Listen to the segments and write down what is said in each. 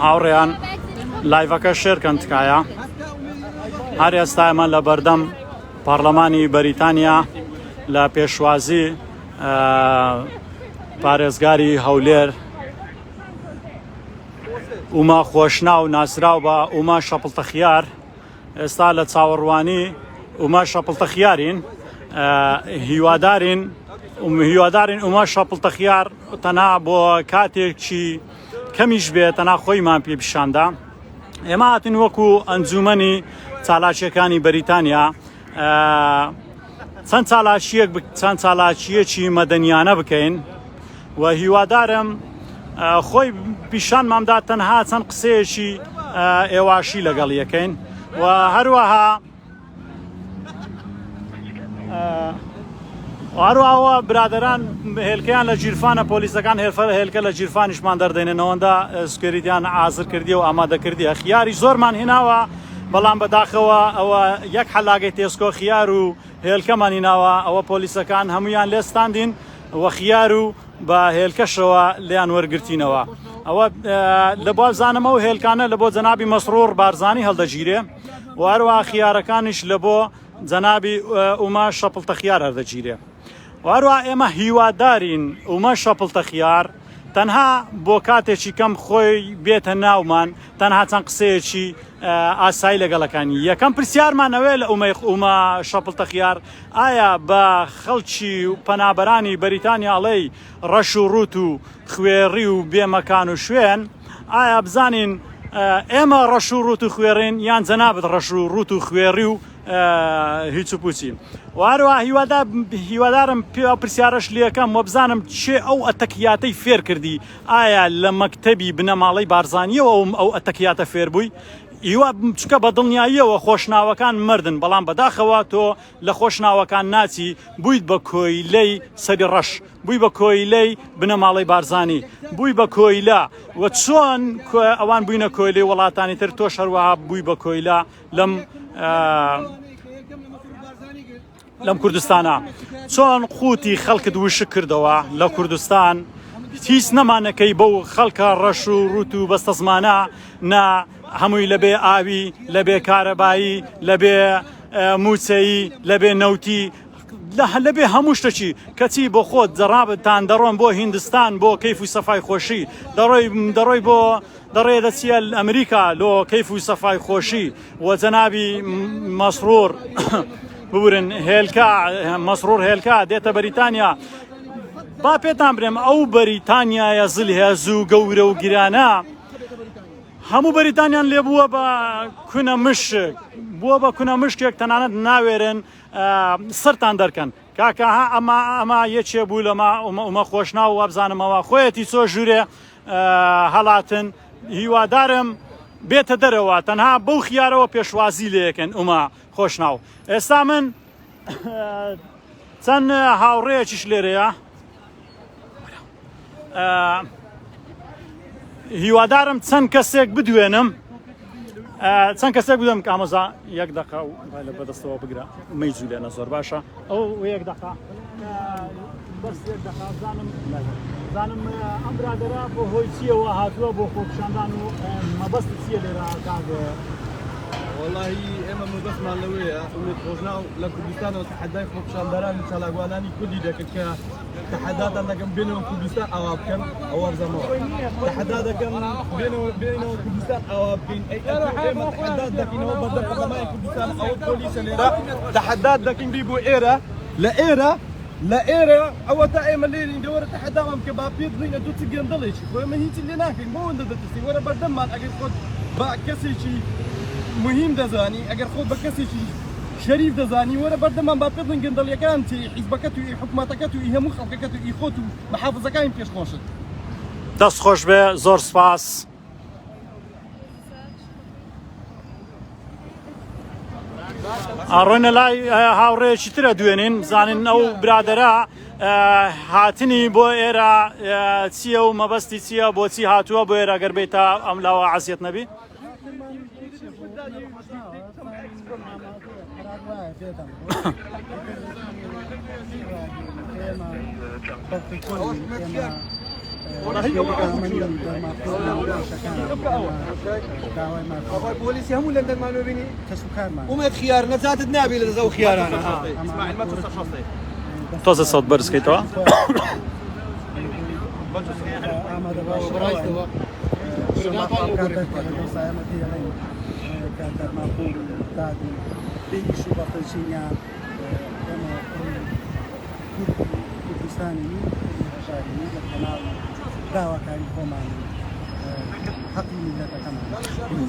هاوڕێیان لایڤەکە شێرکەن تکایە هەر ئێستا ئێمە لە بەردەم پارلەمانی بەریتانیا لە پێشوازی پارێزگاری هەولێر ئوما خۆشناو ناسراو بە ئوما شەپڵتەخیار ئێستا لە چاوەڕوانی ئوما شەپڵتەخیارین هیوادارین ئوما شەپڵتەخیار تەنها بۆ کاتێکی کەمیش بێت تەنها خۆیمان پێ پیشاندا ئێمە هاتین وەکو ئەنجومەنی چالاکیەکانی بەریتانیا چەند چالاکیەکی مەدەنیانە بکەین و هیوادارم خۆی پیشان مامدا تەنها چەند قسەیەکی ئێواشی لەگەڵ یەکەین و هەروەها هەروەها برادران هێلکەیان لە جیرفانە پۆلیسەکان هێلکە لە جیرفانیشمان دەردێنێنەوەندا سکێریتیان ئازر کردی و ئامادەکردیە خیاری زۆرمان هێناوە بەڵام بەداخەوە ئەوە یەک حەلاگەی تێسکۆ خیار و هێلکەمان هێناوە ئەوە پۆلیسەکان هەمویان لێستاندین وە خیار و بە هێلکەشەوە لیان وەرگرتینەوە ئەوە لە بۆ بزانمەوە هێلکانە لە بۆ جەنابی مەسرۆر بارزانی هەڵدەگیرێ و هەروەها خیارەکانیش لە بۆ جەنابی ئوما شەپڵتەخیار هەردەگیرێ و هەروەها ئێمە هیوادارین ئوما شەپڵتەخیار تەنها بۆ کاتێکی کەم خۆی بێتە ناومان تەنها چەند قسەیەکی ئاسایی لەگەڵەکانی یەکەم پرسیارمان ئەوێ لە ئوما شەپڵتەخیار ئایا بە خەڵکی پەنابەرانی بەریتانیاڵەی ڕەش و ڕوت و خوێڕی و بێمەکان و شوێن ئایا بزانین ئێمە ڕەش و ڕوت و خوێڕین یان جەنابەت ڕەش و ڕوت و خوێڕی و هیچ و پوچین و هەروەها هیوادارم پێ پرسیارەش لێەکەم وە بزانم چێ ئەو ئەتەکیاتەی فێر کردی ئایا لە مەکتەبی بنەماڵەی بارزانیەوە ئەو ئەتەکیاتە فێر بووی ئیوە چکە بە دڵنیاییەوە خۆشناوەکان مردن بەڵام بەداخەوە تۆ لە خۆشناوەکان ناچی بوویت بە کۆیلەی سەری ڕەش بووی بە کۆیلەی بنەماڵەی بارزانی بووی بە کۆیلە و چۆن ئەوان بووینە کۆیلەی وڵاتانی تر تۆ شەروەها بووی بە کۆیلە لەم کوردستانە چۆن قوتی خەڵکت وشک کردەوە لە کوردستان هیچ نەمانەکەی بەو خەڵکە ڕەش و ڕوت و بەستەزمانە نا هەمووی لەبێ ئاوی لەبێ کارەبایی لەبێ موچەیی لەبێ نەوتی لەبێ هەموو شتێکی کەچی بۆ خۆت جەڕابتان دەڕۆن بۆ هیندستان بۆ کەیف و سەفای خۆشی دەڕۆی بۆ دەڕێ دەچیە ئەمریکا لۆ کەیف و سەفای خۆشی و جەنابی مەسرۆر بورن هێلکە مەسرۆر هێلکە دێتە بەریتانیا با پێتان برێم ئەو بەریتانیایە زلهێز و گەورە و گرانە هەموو بەریتانیان لێ بووە بە کونە مشک بووە بە کونە مشکێک تەنانەت ناوێرن سەرتان دەرکەن کاکە ئەمە یەکێ بوو لەما ئومە خۆشناو وابزانمەوە خۆیەتی چۆ ژوورێ هەڵاتن هیوادارم بێتە دەرەوە تەنها بەو خیارەوە پێشوازی لەکەن ئومە خۆشناو ئێستا من چەند هاوڕێیەکیش لێرەیە هیوادارم چەند کەسێک بدوێنم چەند کەسێک بدەم ئامۆزا یەک دەقا و لە بەدەستەوە بگرە مەیجوو لێنە زۆر باشە ئەو یەک دەقا بەس یەک دەقا زانم ئەم برادەرە بۆ هۆی چیەوە هاتووە بۆ خۆپیشاندان و مەبەست چییە لێرە کاگە واللهی ئێمە مەبەستمان لەوەیە خۆشناو لە کوردستانەوە تەحەدای خۆپیشاندەرانی چالاکوانانی کوردی دەکەن کە تەحەداتان دەکەم بێنەوە کوردستان ئاوا بکەن ئەوە بزەمەوە تەحەدا دەکەم بێنەوە کوردستان ئاوا بکەین ئێمە تەحەدات دەکەینەوە بەردەم پەرلەمانی کوردستان ئەوە پۆلیسە لێرە تەحەدات دەکەین بی بۆ ئێرە لە ئێرە ئەوە تا ئێمە لێرین دەوەرە تەحەداوام کە با پێت بڵینە دوو چ گەندەڵێکی خۆ ئێمە هیچی لێ ناکەین بۆ ئەوەندە دەترسین وەرە بەردەممان ئەگەر خۆت با کەسێکی مهم دەزانی ئەگەر خۆت بە کەسێکی شەریف دەزانی وەرە بەردەمان با پێت بڵین گەندەڵیەکان چی حیزبەکەت و حکومەتەکەت و هەموو خەڵکەکەت و خۆت و محافزەکانی پێشخۆشت دەست خۆش بێ زۆر سپاس ئەڕۆینە لای هاوڕێیەکی ترە دوێنین زانین ئەو برادەرە هاتنی بۆ ئێرە چییە و مەبەستی چییە بۆچی هاتووە بۆ ئێرە گەر بێتە ئەم لاوە عەسیەت نەبی بوليسي هم لندن ما نبيني ومد خيار نزات نابي لزو خيارنا اسماعيل ما توصل شرطي تۆزە سەوت بەرزکەیتەوە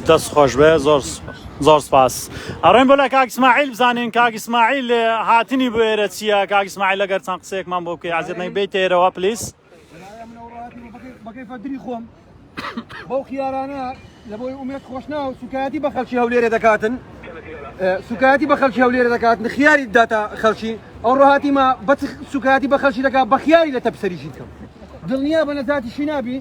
دەست خۆش بێ زۆر سپاس ئەڕێن بۆ لە کاک ئیسماعیل بزانین کاک ئیسماعیل هاتنی بۆ ئێرە چییە کاک ئیسماعیل لەگەر چەند قسەیەکمان بۆ بکەی حەزت بیت ئێرەوە پلیس بەکەیف دری خۆم بەو خیارانە لە بۆی ئومێد خۆشنا و سوکایەتی بە خەڵکی هەولێرە دەکاتن سوکایەتی بە خەڵکی هەولێرە دەکاتن خیاری داتا خەڵکی ئەو ڕۆهاتیمە بە سوکایەتی بە خەڵکی دەکات بە خیاری لە تەپسەریشی بکەم دڵنیا بە نەزاتیشی نابی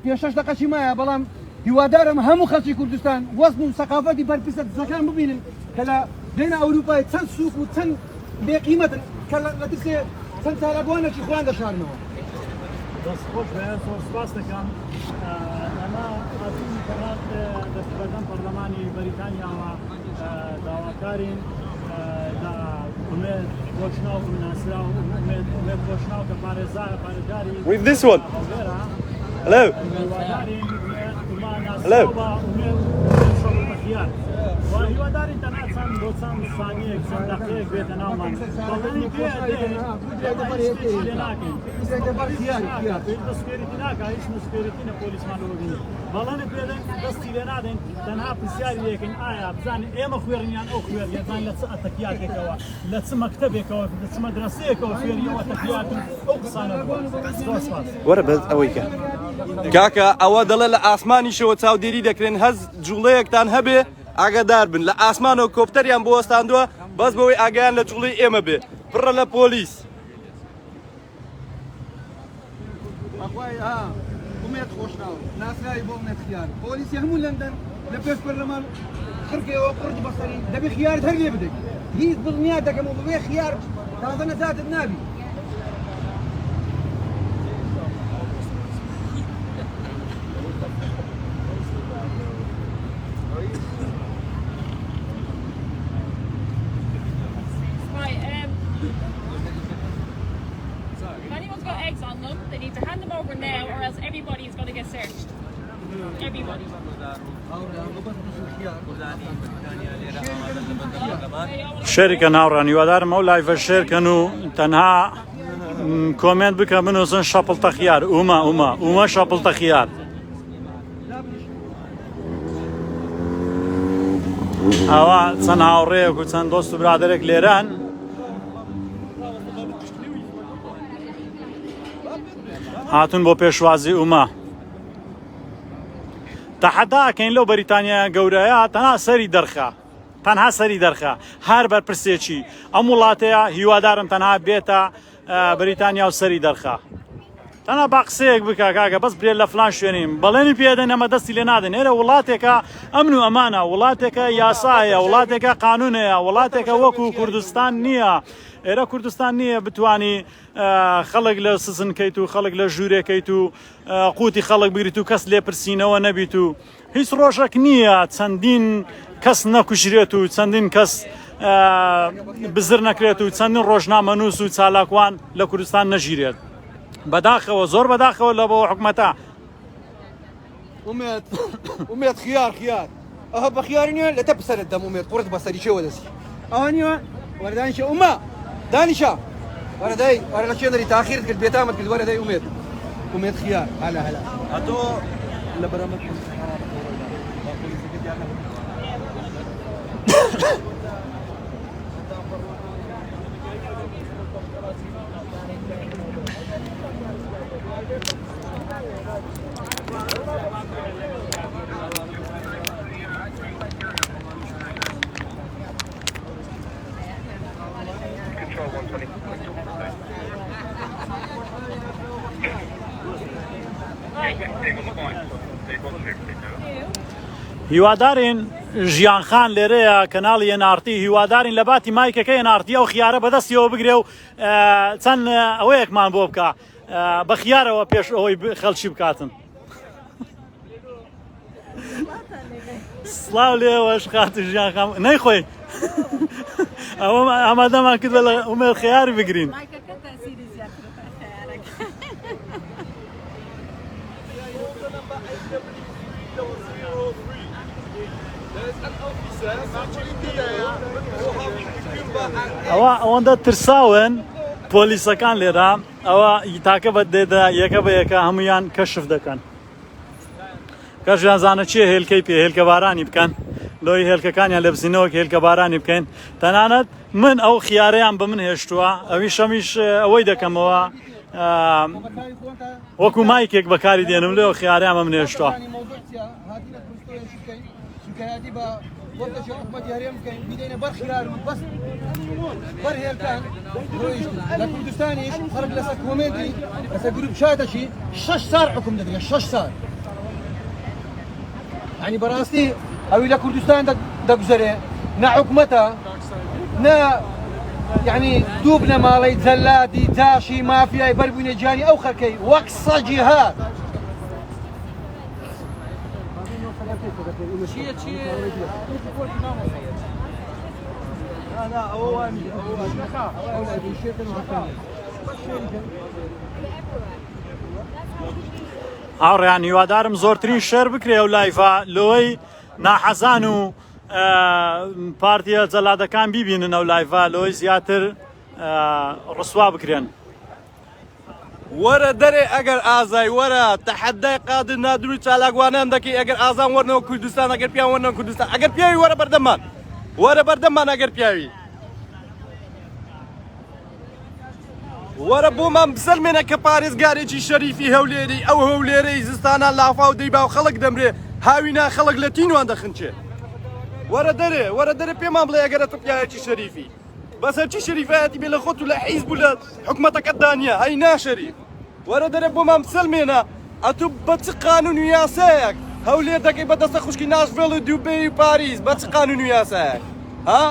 پێشەش دەقەشی مایە بەڵام هیوادارم هەموو خەڵکی کوردستان وەزن و سەقافەتی بەرپرسە دزەکان ببینن کە لە دێنە ئەوروپای چەند سووک و چەند بێقیمەتن کە لە ترسێ چەند تالەبوانێکی خۆیان دەشارنەوە دەست خۆش بێ زۆر سپاس دەکەم ئەمە هاتوونی کەنات دەستبەردەم پەرلەمانی بەریتانیاوە داواکارین لە ئومێد خۆشنا و مناسرا و ئومێد خۆشنا و کە پارێزگاری With this one. Hello. Hello. وهیوادارین تەنها چەند بۆ چەند سانیەک چەند دەقەیەک بێتە ناومان بەڵێنی پێ لێ ناکەین دەستپێریتی ناکە هیچ نسپێریتی نە پۆلیسمانەوە بینی بەڵێنی پێدەین دەستی لێ نادەین تەنها پرسیاری لێکەین ئایا بزانین ئێمە خوێڕنیان ئەو خوێریان زان لە چ ئەتەکیاتێکەوە لە چ مەکتەبێکەوە لە چ مەدرسەیەکەوە فێریەوە ئەتەکیاتن ئەو قسانە وەرە بەس ئەوەی کە کاکە ئەوە دەڵێ لە ئاسمانیشەوە چاودێری دەکرێن هەز جوڵەیەکتان هەبێ ئاگادار بن لە ئاسمانەوە کۆپتەریان بۆ وەستاندووە بەس بەوەی ئاگیان لە جوڵی ئێمە بێ پڕە لە پۆلیس ئومێد خۆشناوە ناسرایی بۆ ئومێد خیار پۆلیسی هەموو لەندەن لە پێش پەرلەمان خڕکەوە قورد بەسەری دەبێ خیارت هەر لێ بدەیت هیچ دڵنیا دەکەم و ببێ خیار تازە نەزاتت نابی If anyone's got eggs on them, they need to hand them over now, or else everybody is going to get searched. Everybody. شێریکە ناوڕان هیوادارم ئەو لایڤە شێرکەن و تەنها کۆمنت بکە بنووسن شەپڵتە خیار ئومە شەپڵتە خیار ئەوە چەند هاوڕێیەک و چەند دۆست و برادێک لێران هاتون بۆ پێشوازی ئومە تەحەداکەین لەو بەریتانیا گەورەیە تەنها سەری دەرخە هەر بەرپرسێکی ئەم وڵاتەیە هیوادارم تەنها بێتە بەریتانیا و سەری دەرخە تەنها با قسەیەک بکە کاکە بەس برێت لە فلان شوێنیم بەڵێنی پێدەن ئەمە دەستی لێ نادەن ئێرە وڵاتێکە ئەمن و ئەمانە وڵاتێکە یاسایە وڵاتێکە قانونەیە وڵاتێکە وەکو کوردستان نییە ئێرە کوردستان نییە بتانی خەڵک لە سزنکەیت و خەڵک لە ژوورێکەیت و قوتی خەڵک بگریت و کەس لێپرسینەوە نەبیت و هیچ ڕۆژێک نییە چەندین کەس نەکوژرێت و چەندین کەس بزر نەکرێت و چەندین ڕۆژنامەنووس و چالاکوان لە کوردستان نەژیرێت بەداخەوە زۆر بەداخەوە لە بۆ حکومەتە ئومێد خیار ئەها بە خیاری نیە لە تەپسەرت دەم ئومێد قورت بەسەری شێوە دەسی ئەوە نیوە وەردانیشە ئومە دانیشە وەردەی وەرە لە چێنەری تاخیرت کرد بێتامت کرد وەرەدەی ئومێد خیار هەلا هەتۆ لە بەرەمەت هیوادارین ژیانخان لێرەیە کەناڵی NRT هیوادارین لە باتی مایکەکەی NRT ئەو خیارە بەدەستیەوە بگرێ و چەند ئەوەیەکمان بۆ بکە بەخیارەوە پێش ئەوەی خەڵکی بکاتن سڵاو لێوەش خاتر ژیان خام نەیخۆی ئەوە ئامادەمان کردە لە ئومێد خەیاری بگرین ئەوە ئەوەندە ترساون پۆلیسەکان لێرە ئەوە تاکە بە دێدا یەکە بە یەکە هەمویان کەشف دەکەن کەژیان زانە چیە هێلکەی پێ هێلکە بارانی بکەن لۆی هێلکەکانیان لە بزینەوەک هێلکە بارانی بکەین تەنانەت من ئەو خیارەیان بە من هێشتووە ئەویش ئەمیش ئەوەی دەکەمەوە وەکو مایکێک بەکاری دێنم لێەوە خیارەیان بە من هێشتووە بدينا بر خيار بس بر هيلكان لكردستانيش خرج لسك كوميدي بس جروب شاتا شي شش صار حكم دقيقة شش صار يعني براستي او الى كردستان دق زري نا حكمتها نا يعني دوبنا مالي زلادي تاشي مافيا يبربون جاني او خركي وقصة جهاد ئاڕیان هیوادارم زۆرترین شەر بکرێ و لایفە لەوەی ناحەزان و پارتیە جەلادەکان بیبینن ئەو لایفە لەوەی زیاتر ڕسوا بکرێن وەرە دەرێ ئەگەر ئازای وەرە تەحەدای قادر نادروی چالاکوانیان دەکەی ئەگەر ئازان وەرنەوە کوردستان ئەگەر پیان وەرنەوە کوردستان ئەگەر پیاوی وەرە بەردەمان ئەگەر پیاوی وەرە بۆمان بسەلمێنە کە پارێزگارێکی شەریفی هەولێری ئەو هەولێرەی زستانان لافاو دەیبا و خەڵک دەمرێ هاوینا خەڵک لە تینوان دەخنچێ وەرە دەرێ پێمان بڵێ ئەگەرە تۆ پیاوێکی شەریفی بەسەر چی شەریفایەتی بێ لە خۆت و لە حیزب و لە حکومەتەکەت دانیە ئەی ناشەریف وەرە دەرێ بۆمان بسەلمێنە ئەتوو بە چ قانون و یاسایەک هەولێر دەکەی بەدەستە خوشکی ناشڤێڵ و دووبێی و پاریس بە چ قانون و یاسایەک ها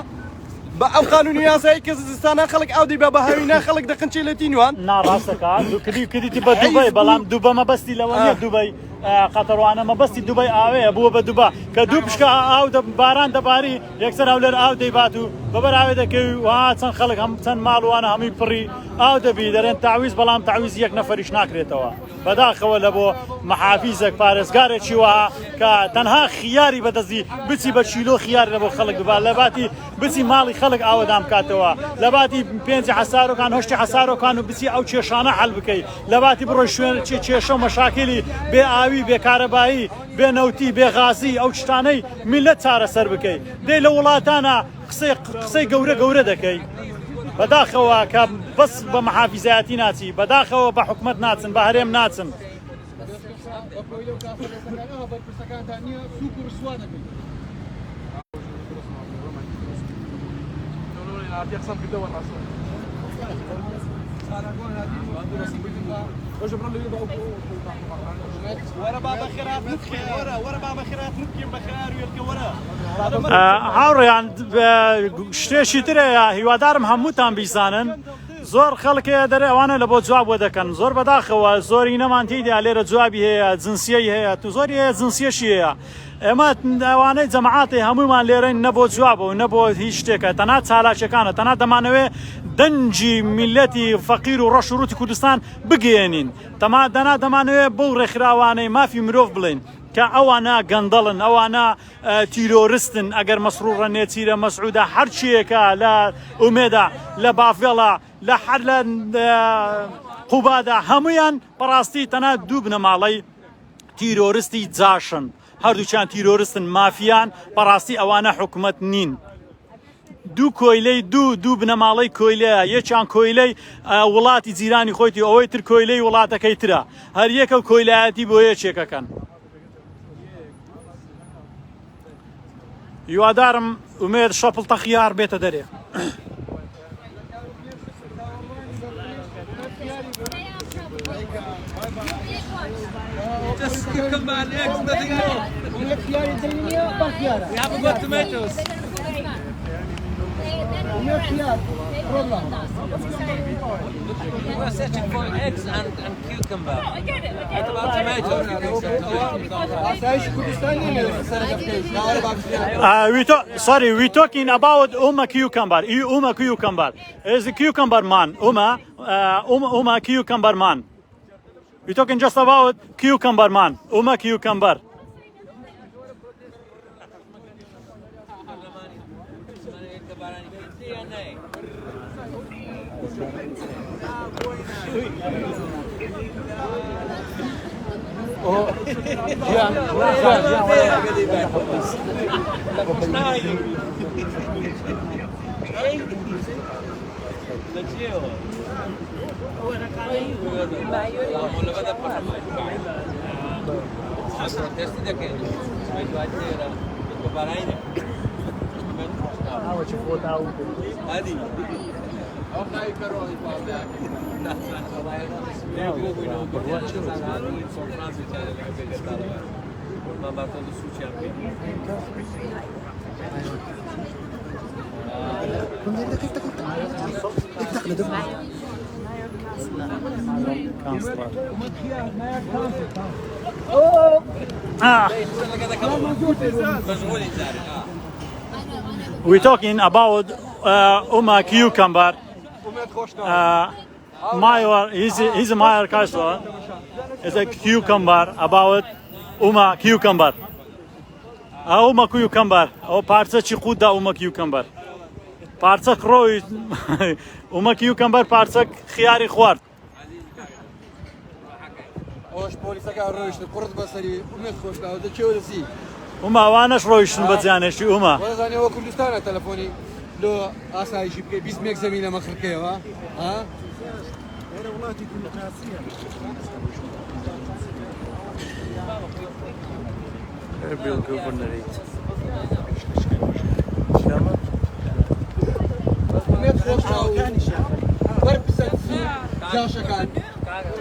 بە ئەو قانون و یاسایی کە زستانە خەڵک ئەو دەیبا بە هاوینا خەڵک دەخنچێ لە تینوان ناڕاستەکە کردیتی بە دووبەی بەڵام دووبە مەبەستی لەوە نیە دووبەی قەتەڕوانە مەبەستی دووبەی ئاوەیە بووە بە دووبە کە دوو پشکە ئاو باران دەباری یەکسەر هەولێر ئاو دەیبات و بەبەر ئاوێ دەکەوی وها چەند خەڵک چەند ماڵوانە هەمووی پڕی ئاو دەبی دەرێن تاویز بەڵام تاویز یەک نەفەریش ناکرێتەوە بەداخەوە لە بۆ مەحافیزێک پارێزگارێکی وها کە تەنها خیاری بەدەستی بچی بە چیلۆ خیار لە بۆ خەڵک ببا لە باتی بچی ماڵی خەڵک ئاوەدام کاتەوە لە باتی پێنجی حەسارۆکان هەشتی حەسارۆکان و بچی ئەو کێشانە حەل بکەی لە باتی بڕۆی شوێن کێشە و مەشاکلی بێ ئاوی بێ کارەبایی بێ نەوتی بێ غازی ئەو شتانەی میلەت چارەسەر بکەی دەی لە وڵاتانە قسەی گەورە دەکەی بەداخەوە کە بەس بە مەحافیزایەتی ناچی بەداخەوە بە حکومەت ناچن بە هەرێم ناچن هاوڕێیان شتێکی ترەیە هیوادارم هەمووتان بیزانن زۆر خەڵکەیە دەرێ ئەوانە لە بۆ جواب بۆ دەکەن زۆر بەداخەوە زۆری نەمان تێیدا لێرە جوابی هەیە جنسیەی هەیە تو زۆری هەیە جنسیەشی هەیە ئێمە ئەوانەی جەماعاتی هەمومان لێرەین نەبۆ جوابە و نەبۆ هیچ شتێکە تەنها چالاکیەکانە تەنها دەمانەوێ دەنجی میلەتی فەقیر و ڕەشوروتی کوردستان بگەێنین دەنا دەمانەوێ بەو ڕێکخراوانەی مافی مرۆڤ بڵێن کە ئەوانە گەندەڵن ئەوانە تیرۆریستن ئەگەر مەسروڕە نێچیرە مەسعودە هەرچیەکە لە ئومێدا لە بافێڵە لە حەر لە قوبادا هەمویان بەڕاستی تەنها دوو بنەماڵەی تیرۆریستی جاشن هەردووچیان تیرۆریستن مافیان بەڕاستی ئەوانە حکومەت نین دوو کۆیلەی دوو بنەماڵەی کۆیلەیە یەکیان کۆیلەی وڵاتی جیرانی خۆیتی ئەوەی تر کۆیلەی وڵاتەکەی ترە هەر یەکە و کۆیلایەتی بۆ یەکێکەکەن هیوادارم ئومێد شەپڵتە خیار بێتە دەرێ Just come on, next, nothing more. We haven't got tomatoes. problem. We're searching for eggs and cucumber. I get it. What about tomatoes? أسايش كردستاني سرقة كيش. لا أربعة we talking about cucumber. Cucumber. Is a cucumber man. Cucumber man. We talking just about cucumber man. Cucumber. We're talking about cucumber. He's a Meyer Kaisler. It's a cucumber about cucumber. Cucumber. O parça çikuda cucumber. Parça kroy. Cucumber parça خياري خوارد. أوش بوليسا كان رويش القرط بصري ومن خوش له ده شو رسي. وانش رويشن بزيانة شو ولا زاني هو كردستان تلفوني لو أسايش بكي بيسميك زميلة مخركيه ها. Erbil governorate. ومن خوش له ضرب سد جاشا كان.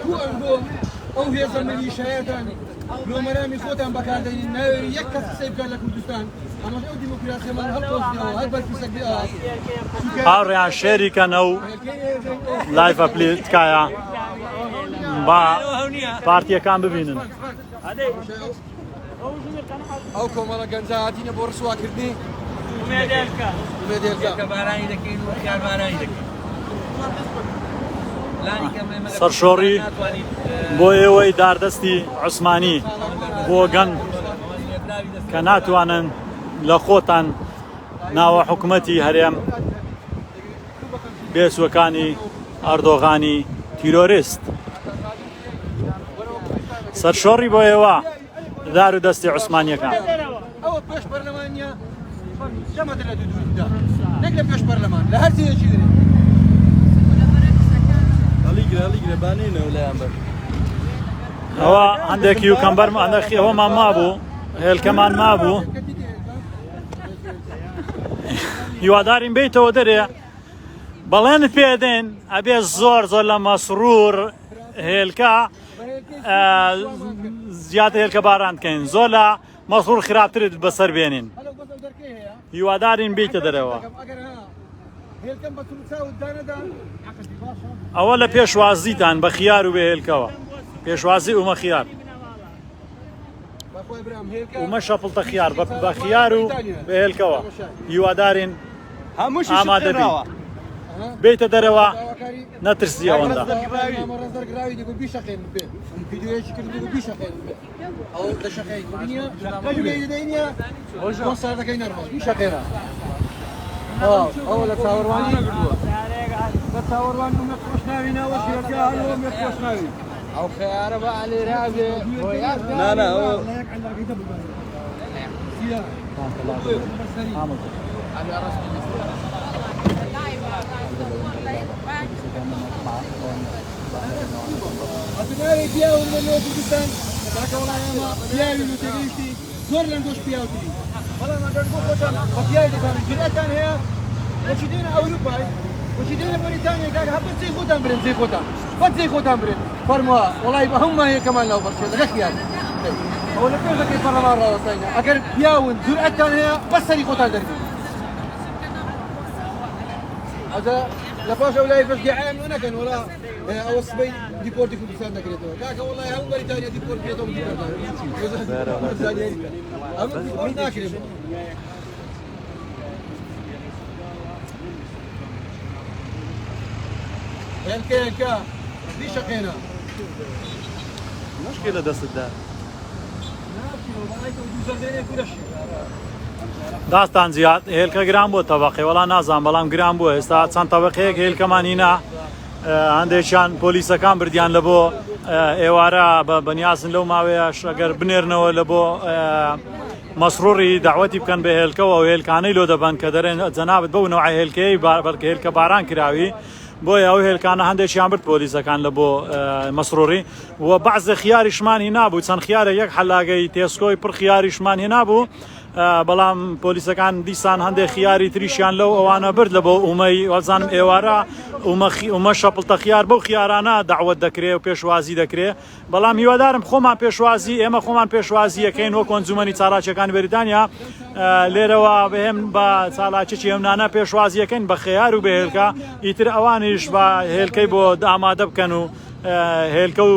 هو عندهم أو هي زميلي شهادة لو مرامي خوتان بكاردين ناوي يكثر سيف قال لك كردستان. أما شو ديمقراطية ما هالقصة هالبر في سجدها. هاريا شركة نو لايف أبليت كايا با بارتيا كان ببينن. أو كمالا جنزاتين بورسوا كردي. وميدالكا. وميدالكا. كباراني دكين وخيار باراني دكين. سرشۆڕی بۆ ئێوەی داردەستی عوسمانی بۆ گەن کە ناتوانن لە خۆتان ناوە حکوومەتی هەرێم بێسوەکانی ئەردۆغانی تیرۆریست سەرشۆڕی بۆ ئێوە دار و دەستی عوسمانیەکان ئەوە پێش پەرلەمانیا جەمەدە لە دوودا نەک لە پێش پەرلەمان لە هەر جێیەکی درێ هەڵیگرە بانێنەوە لایەن بەر ئەوە هەندێکی و کەمبەر هەندێکی ئەوەمان مابوو هێلکەمان مابوو هیوادارین بیتەوە دەرێ بەڵێنت پێدەین ئەبێ زۆر لە مەسرور هێلکە زیاتر هێلکە باران بکەین زۆر لە مەسرور خراپترت بەسەر بێنین هیوادارین بیتە دەرەوە ئەوە لە پێشوازیتان بە خیار و بە هێلکەوە پێشوازی ومە خیار ومە شەپڵتە خیار بە خیار و بە هێلکەوە هیوادارین ئامادە بین بیتە دەرەوە نەترسی ئەوەندە ئەوە لە چاوەڕوانی لە چاوەڕوان خۆشناوی ناوە شێرکە هەڵۆم خۆشناوی ئەو خیارە بە ئالێرابێ نانا ئەوە ئەتناوی پیاون لە نۆ کوردستان کاکەوڵایەمە پیاوی نوتەگەیشتی زۆر لەنگۆش پیاوتری بەڵام ئەگەر بۆ خۆتان بە پیاوی دەکانن جرئەتان هەیە بۆچی دێنە ئەوروپای بۆچی دێنە بەریتانیا کاکە هەبە جێی خۆتان برن جێی خۆتان بە جێی خۆتان برن فەرمووە وەڵای بە هەمومان یەکەمان لاو بەرچێ لەگە خیار ئەوە لە پێشەکەی پەرلەمان ڕاوەستاینە ئەگەر پیاون جرئەتان هەیە بەسەری خۆتان دەربین ئەجا لپاش ئەو لای بەشگیعیان نەکەن وڵا ئەوە سبەی دیپۆرتی کوردستان دەکرێتەوە کاکە وڵای هەموو بەریتانیا دیپۆرت بێتەوە ئەمە دیپۆرت ناکرێت هێلکە دیشەقێنە مشكلة دست الدار داستان زیاد هێلکە گران بۆ تەبەقی وەڵا نازان بەڵام گران بووە ئێستا چەند تەبەقەیەک هێلکەمان هینا هەندێکیان پۆلیسەکان بردیان لە بۆ ئێوارە بەنیازن لەو ماوەیەش ئەگەر بنێرنەوە لە بۆ مەسڕوڕی داوەتی بکەن بە هێلکەوە و هێلکانەی لۆ دەبن کە دەرێن جەنابەت بەو نەوعی هێلکەی بەڵکە هێلکە باران کراوی بۆیە ئەو هێلکانە هەندێکیان برد پۆلیسەکان لە بۆ مەسڕوڕی و بەعزە خیاریشمان هی نابوو چەند خیارە یەک حەلاگەی تێسکۆی پڕ خیاریشمان هی نابوو بەڵام پۆلیسەکان دیسان هەندێک خیاری تریشیان لەو ئەوانە برد لە بۆ ئومەی وەزانم ئێوارە ئومە شەپڵتە خیار بەو خیارانە داوەت دەکرێت و پێشوازی دەکرێت بەڵام هیوادارم خۆمان پێشوازی ئێمە خۆمان پێشوازی یەکەین وەک ئەنجومەنی چالاکیەکانی بەریتانیا لێرەوە بەهێم بە چالاکیی ئەمنانە پێشوازیەکەین بە خەیار و بە هێلکە ئیتر ئەوانیش بە هێلکەی بۆ ئامادە بکەن و هێلکە و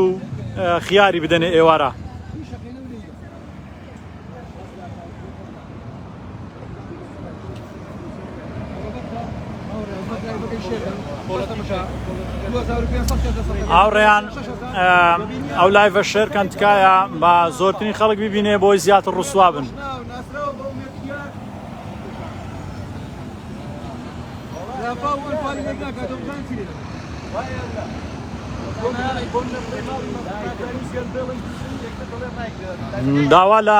خیاری بدەنێ ئێوارە ئاوڕێیان ئەو لایڤە شێرکەن تکایە بە زۆرترین خەڵک ببینێ بۆی زیاتر ڕووسوا بن داوا لە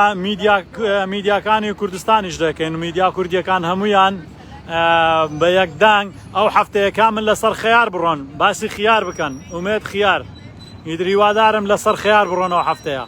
میدیاکانی کوردستانیش دەکەین و میدیا کوردیەکان هەمویان بە یەکدانگ ئەو هەفتەیە کامل لەسەر خەیار بڕۆن باسی خیار بکەن ئومێد خیار ئیتر هیوادارم لەسەر خەیار بڕۆنەوە هەفتەیە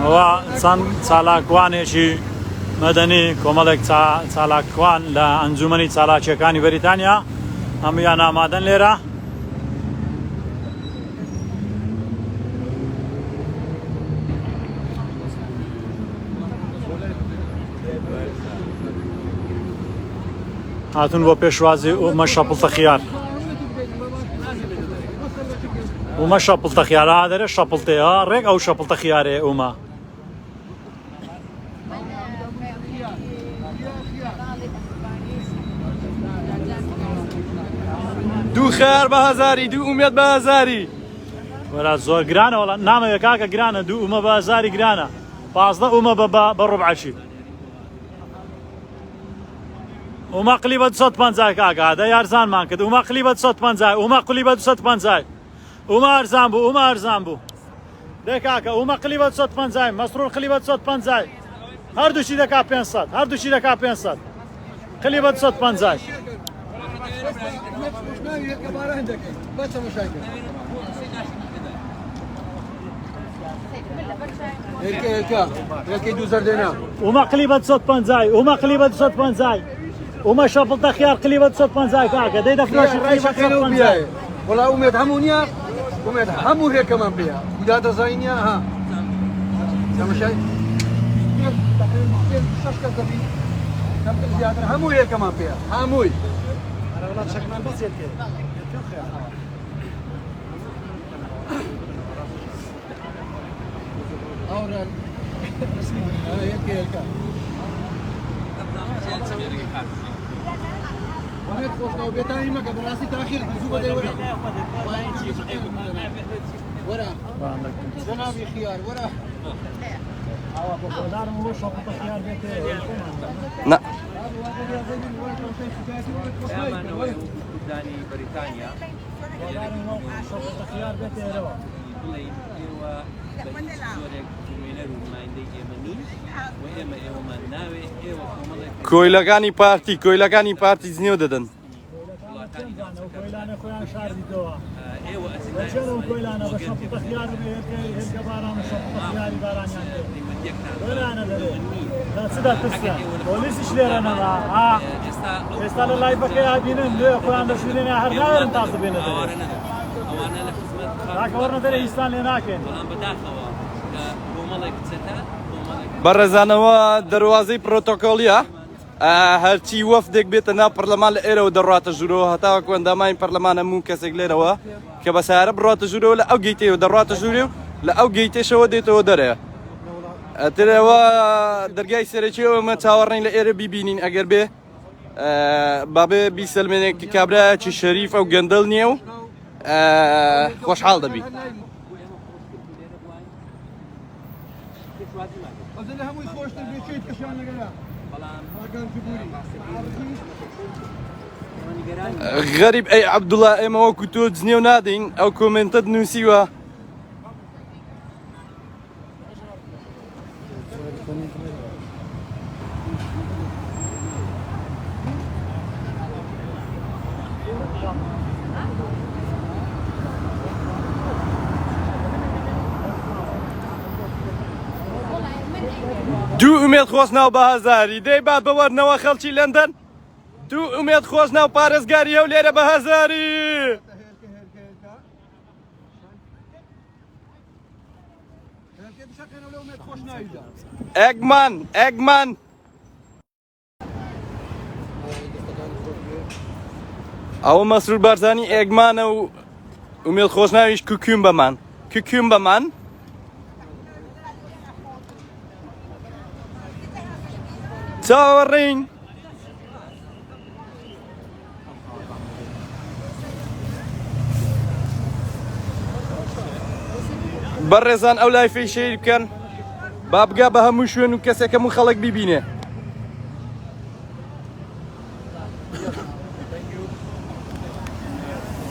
ئەوە چەند چالاکوانێکی مەدەنی کۆمەڵێک چالاکوان لە ئەنجومەنی چالاکیەکانی بەریتانیا هەمویان ئامادەن لێرە هاتون بۆ پێشوازی ئومە شەپڵتە خیار ئومە شەپڵتە خیارە دەرێ شەپڵتەیە ڕێک ئەو شەپڵتە خیارەیە ئومە دوو خەیار بە هەزاری دوو ئومێد بە هەزاری وەرا زۆر گرانە وەڵا نامەوێت کاکە گرانە دوو ئومە بە هەزاری گرانە 15 ئومە بە ڕوبعەشی ئومە قلی بە 250 کاکە دە یارزانمان کرد ئومە قلی بە 250 ئومە قلی بە 250 ئومە ئەرزان بوو ئومە ئەرزان بوو دێ کاکە ئومە قلی بە 250 مەسڕوڕ قلی بە 250 هەردووشی دەکا 500 هەردووشی دەکا 500 قلی بە 250 هێلکەی دوو زەردێنە ئومە قلی بە 250 ئومە قلی بە 250 ئومە شەپڵتە خیار قلی بە 250 کاکە دەی دەفرۆشی قلی بە 250 وڵا ئومێد هەموو نییە ئومێد هەموو هێلکەمان پێیە ودا دەزای نییە ها تەماشای زیاتر هەموو هێلکەمان پێیە هەمووی بێتانی مەکە بەڕاستی تاخیر زوو بەدەی وەرە جەنابی خیار وەرە نه دانی بریتانیا کۆیلەکانی پارتی زنیێو دەدەن کۆیلانە خۆیان شاردیتەوە ايوه بەچێرەوە کۆیلانە بە شەپۆتە خیار و هێلکە باران و شەپۆتە خیاری بارانیان کرد وەرانە دەرێ تا چدا ترسیان پۆلیسیش لێرە نەما ئێستا لە لای بەکەی هابینن لێ خۆیان دە شوێنێ هەر ناوێرن تازە بێنە دەرێ ئەوانە لە خزمەت تاکە وەرنە دەرێ هیچتان لێ ناکەن بەڵام بەداخەوە بۆ مەڵێک چێتە بۆ مەڵێک بەڕێزانەوە دەواازەی پرۆتۆکۆلیە هەرچی وەفدێک بێتە ناو پەرلەمان لە ئێرەوە دەڕاتە ژوورەوە هەتاوەکو ئەندامانی پەرلەمانە هەموو کەسێک لێرەوە کە بە سارە بڕاتە ژوورەوە لە ئەو گەیتەوە دەڕاتە ژوورێ و لە ئەو گەیتێشەوە دێتەوە دەرێ ئەترەوە دەرگای سەرەکیەوەمە چاوەڕێین لە ئێرە بیبینین ئەگەر بێ بابێ بیسەلمێنێک کابراایکی شەریف ئەو گەندەڵ نییە و خۆشحاڵ دەبی ئەزە هەمووی خۆشتر بێت کەشان لەگەلا غەریب ئەی عەبدوڵڵا ئێمە وەکو تۆ جنێ و نادەین ئەو کۆمنتت نووسیوە دوو ئومێد خۆش ناو بە هەزاری دەی با بەوەرنەوە خەڵکی لەندەن دوو ئومێد خۆش ناو پارێزگاری ئەو لێرە بە هەزاری ئەگمان ئەگمان ئەوە مەسرور بارزانی ئێگمانە و ئومێد خۆش ناویش کوکوم بەمان چاوەڕێین بەڕێزان ئەو لای فەی شەیر بکەن با بگا بە هەموو شوێن و کەسێک هەموو خەڵک بیبینێ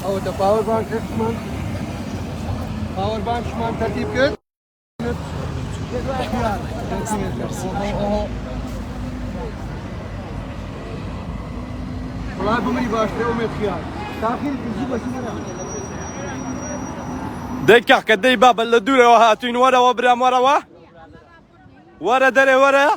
ئەوە پاوەربانکمان تەرتیب کرد وڵای بمری باشترە ئومێد خیار تاقیر زوو بەسی نەرا دەی کاکە دەی بابە لە دوورەوە هاتوین وەرەوە برام وەرەوە وەرە دەرێ وەرە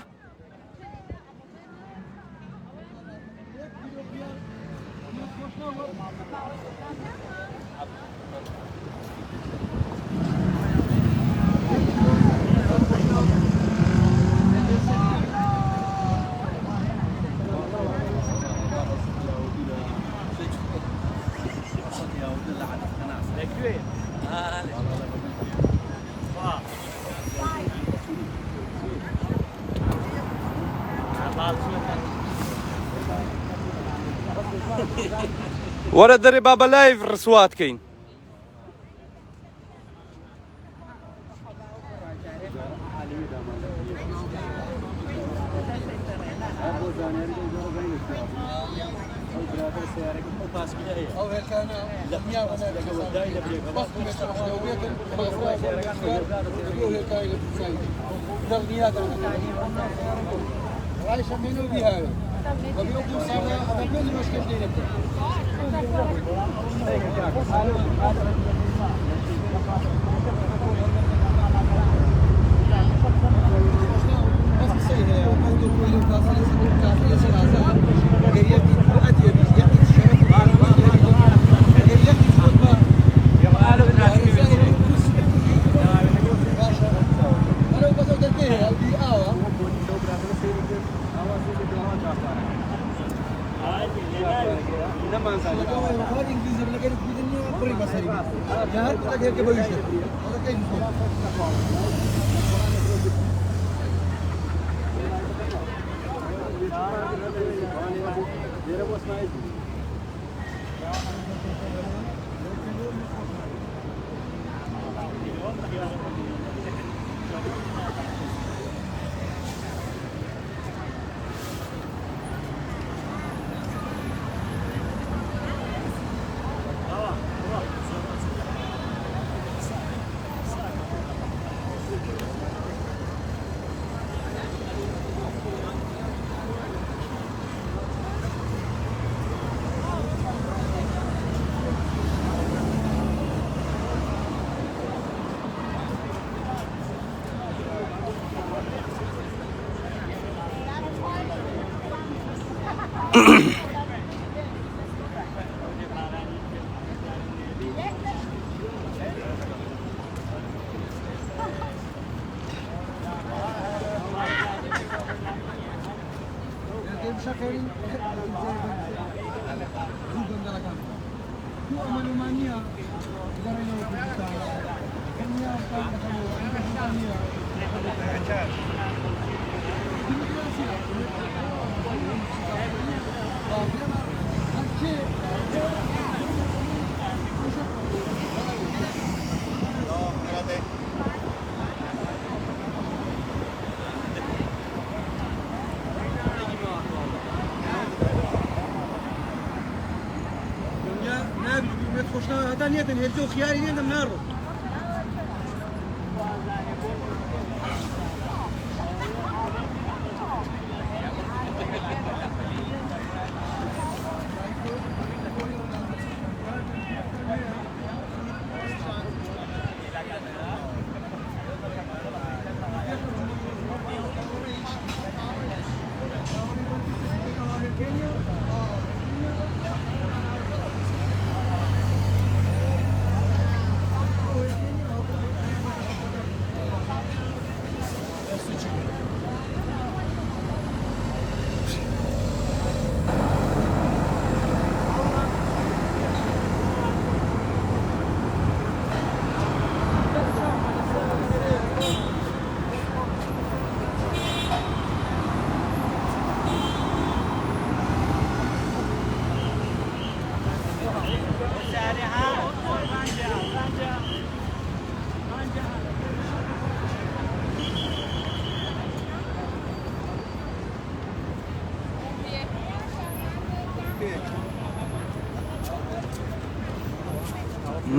وەرە دەرێ با بە لایڤ ڕسواتکەین ئەو هێلکانە دەمیا ئەمەلومانیە گەڕێنەوە کوردستان دنیا خوشنا هذا نية هيجو خياري نية منارو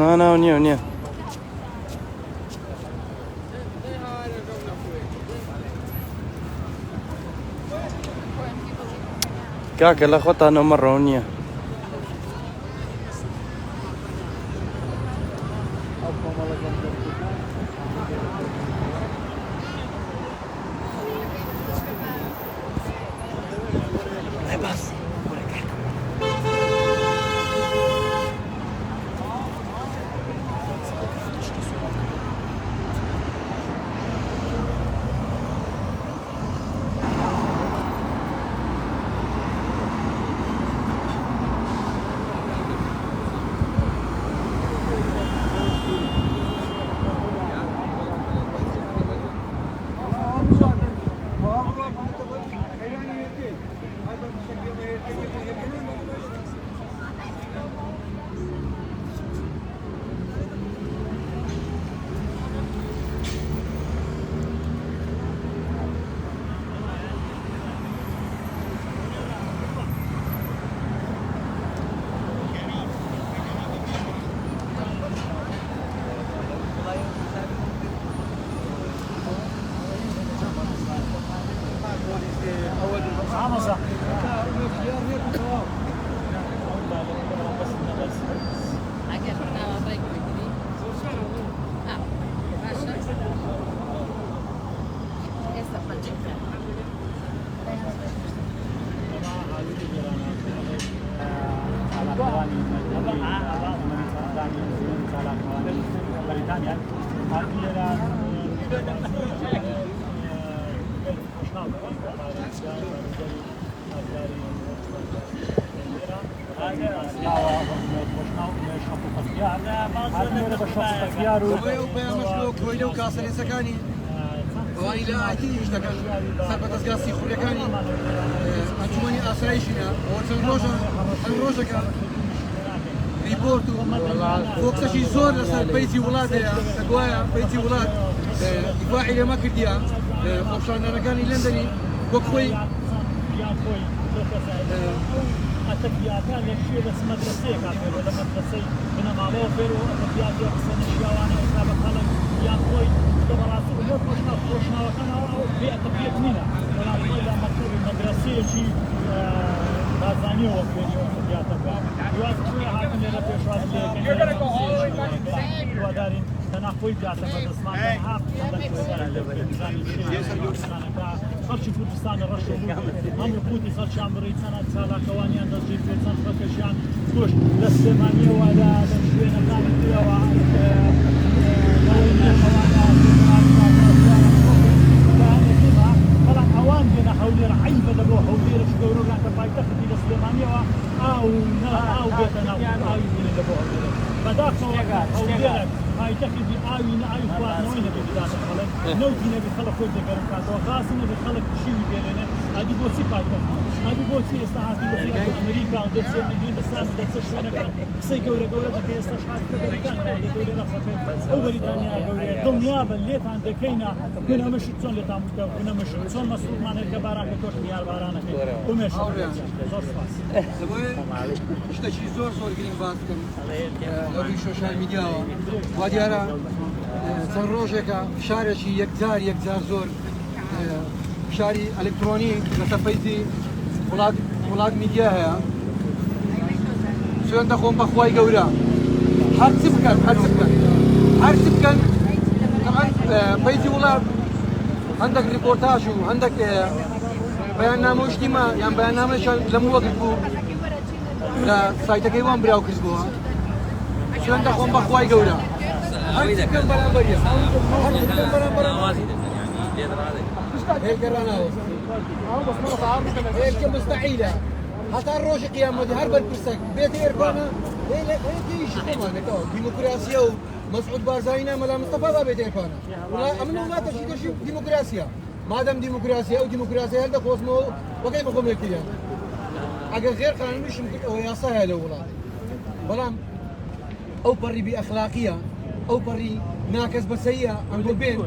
نه نیه كاكا لا خطأنا مرة ونية كويلو كاسر سكاني واني لا اكيد مش دكان سبت اسقاسي خوريكاني انتماني اسرايشنا وتنروجا كان ريبورتو فوق شي زور لسر بيتي ولاد تقوايا بيتي ولاد دفاعي ما كرديا اوبشن انا كان لندني بوكوي التكبياتان يكشي بس مدرسية كافر ولا مدرسي هنا معلوه فيرو التكبيات يقصن الشيوانا وسابق خلق يانخوي دبراسي ويوت وشنا وكان أو بيئة تكبيات منا ولا إذا مكتوب المدرسية شي بازاني وفيني وتكبياتك يواز كوي هاتن لنا بيشواز ليكن يوادارين دنا خوي بياتا مدرسمان دنها خرچی کوردستان ڕەشە هەم ڕکوتی خەڵکیان بڕیتەنە چالاکەوانیان دەستگیر بێتەن خەڵکەشیان کوشت لە سلێمانیەوە لە شوێنەکانی ترەوە بەڵام ئەوان دێنە هەولێر عەیبە لەبۆ هەولێرش گەورەکان کە پایتەختی لە سلێمانیەوە ئاو بێتە ناو ئاوی بێنێ لە بۆ هەولێرە بەداخەوە هەولێرە پایتەختی ئاوی نەئاوی خواردنەوەی نەبێ بداتە خەڵک نەوتی نەبێ خەڵک خۆی دەگەرم کاتەوە خاسی نەبێ خەڵک شیوی بێنێنێ ئادی بۆچی پایتەخت ئادی بۆچی ئێستا هاتی بەخێرا ئەمریکا و دەچێت هیندستان و دەچێت شوێنەکان قسەی گەورە گەورە دەکەی ئێستاش هاتیکە بەریتانیا گەورە رەخەکەی ئەو بەریتانیا گەورەیە دڵنیا بن لێتان دەکەینە کونەمەشت چۆن لێتان بکە کونەمەشت چۆن مەسعودمان هێرکە باران کە تۆش میار بارانەکەی ئومێش زۆر سپاس شتێکی زۆر زۆر گرنگ باس بکەم لەڕووی سۆشیال میدیاوە وا دیارە چەند ڕۆژێکە فشارێکی یەکجار زۆر فشاری ئەلکترۆنی لەسەر فەیزی وڵات میدیا هەیە سوێن دەخۆم بەخوای گەورە هەرچ بکەن فەیزی وڵات هەندێک ریپۆرتاژ و هەندێک بەیاننامە و شتیمە یان بەیاننامەشان لەم وەگرت بوو لە سایتەکەی وان براو کرد بووە سوێن دەخۆم بەخوای گەورە هەرچ بکەن بەرامبەریە هيك مستحيلة حتى الروج قيامتي هرب البرسك بيت إيربانا هيك شيء كمان ديمقراطية ومسعود بارزاينا ملا مصطفى بيت إيربانا ولا أمنوا ما تشي ديمقراطية ما دام ديمقراطية أو ديمقراطية هل دخوص مو وكيف بقوم الكيان أجل غير قانون مش ممكن أو يا سهل ولا بلام أو بري بأخلاقية أو بري ناكس بسيئة عند البين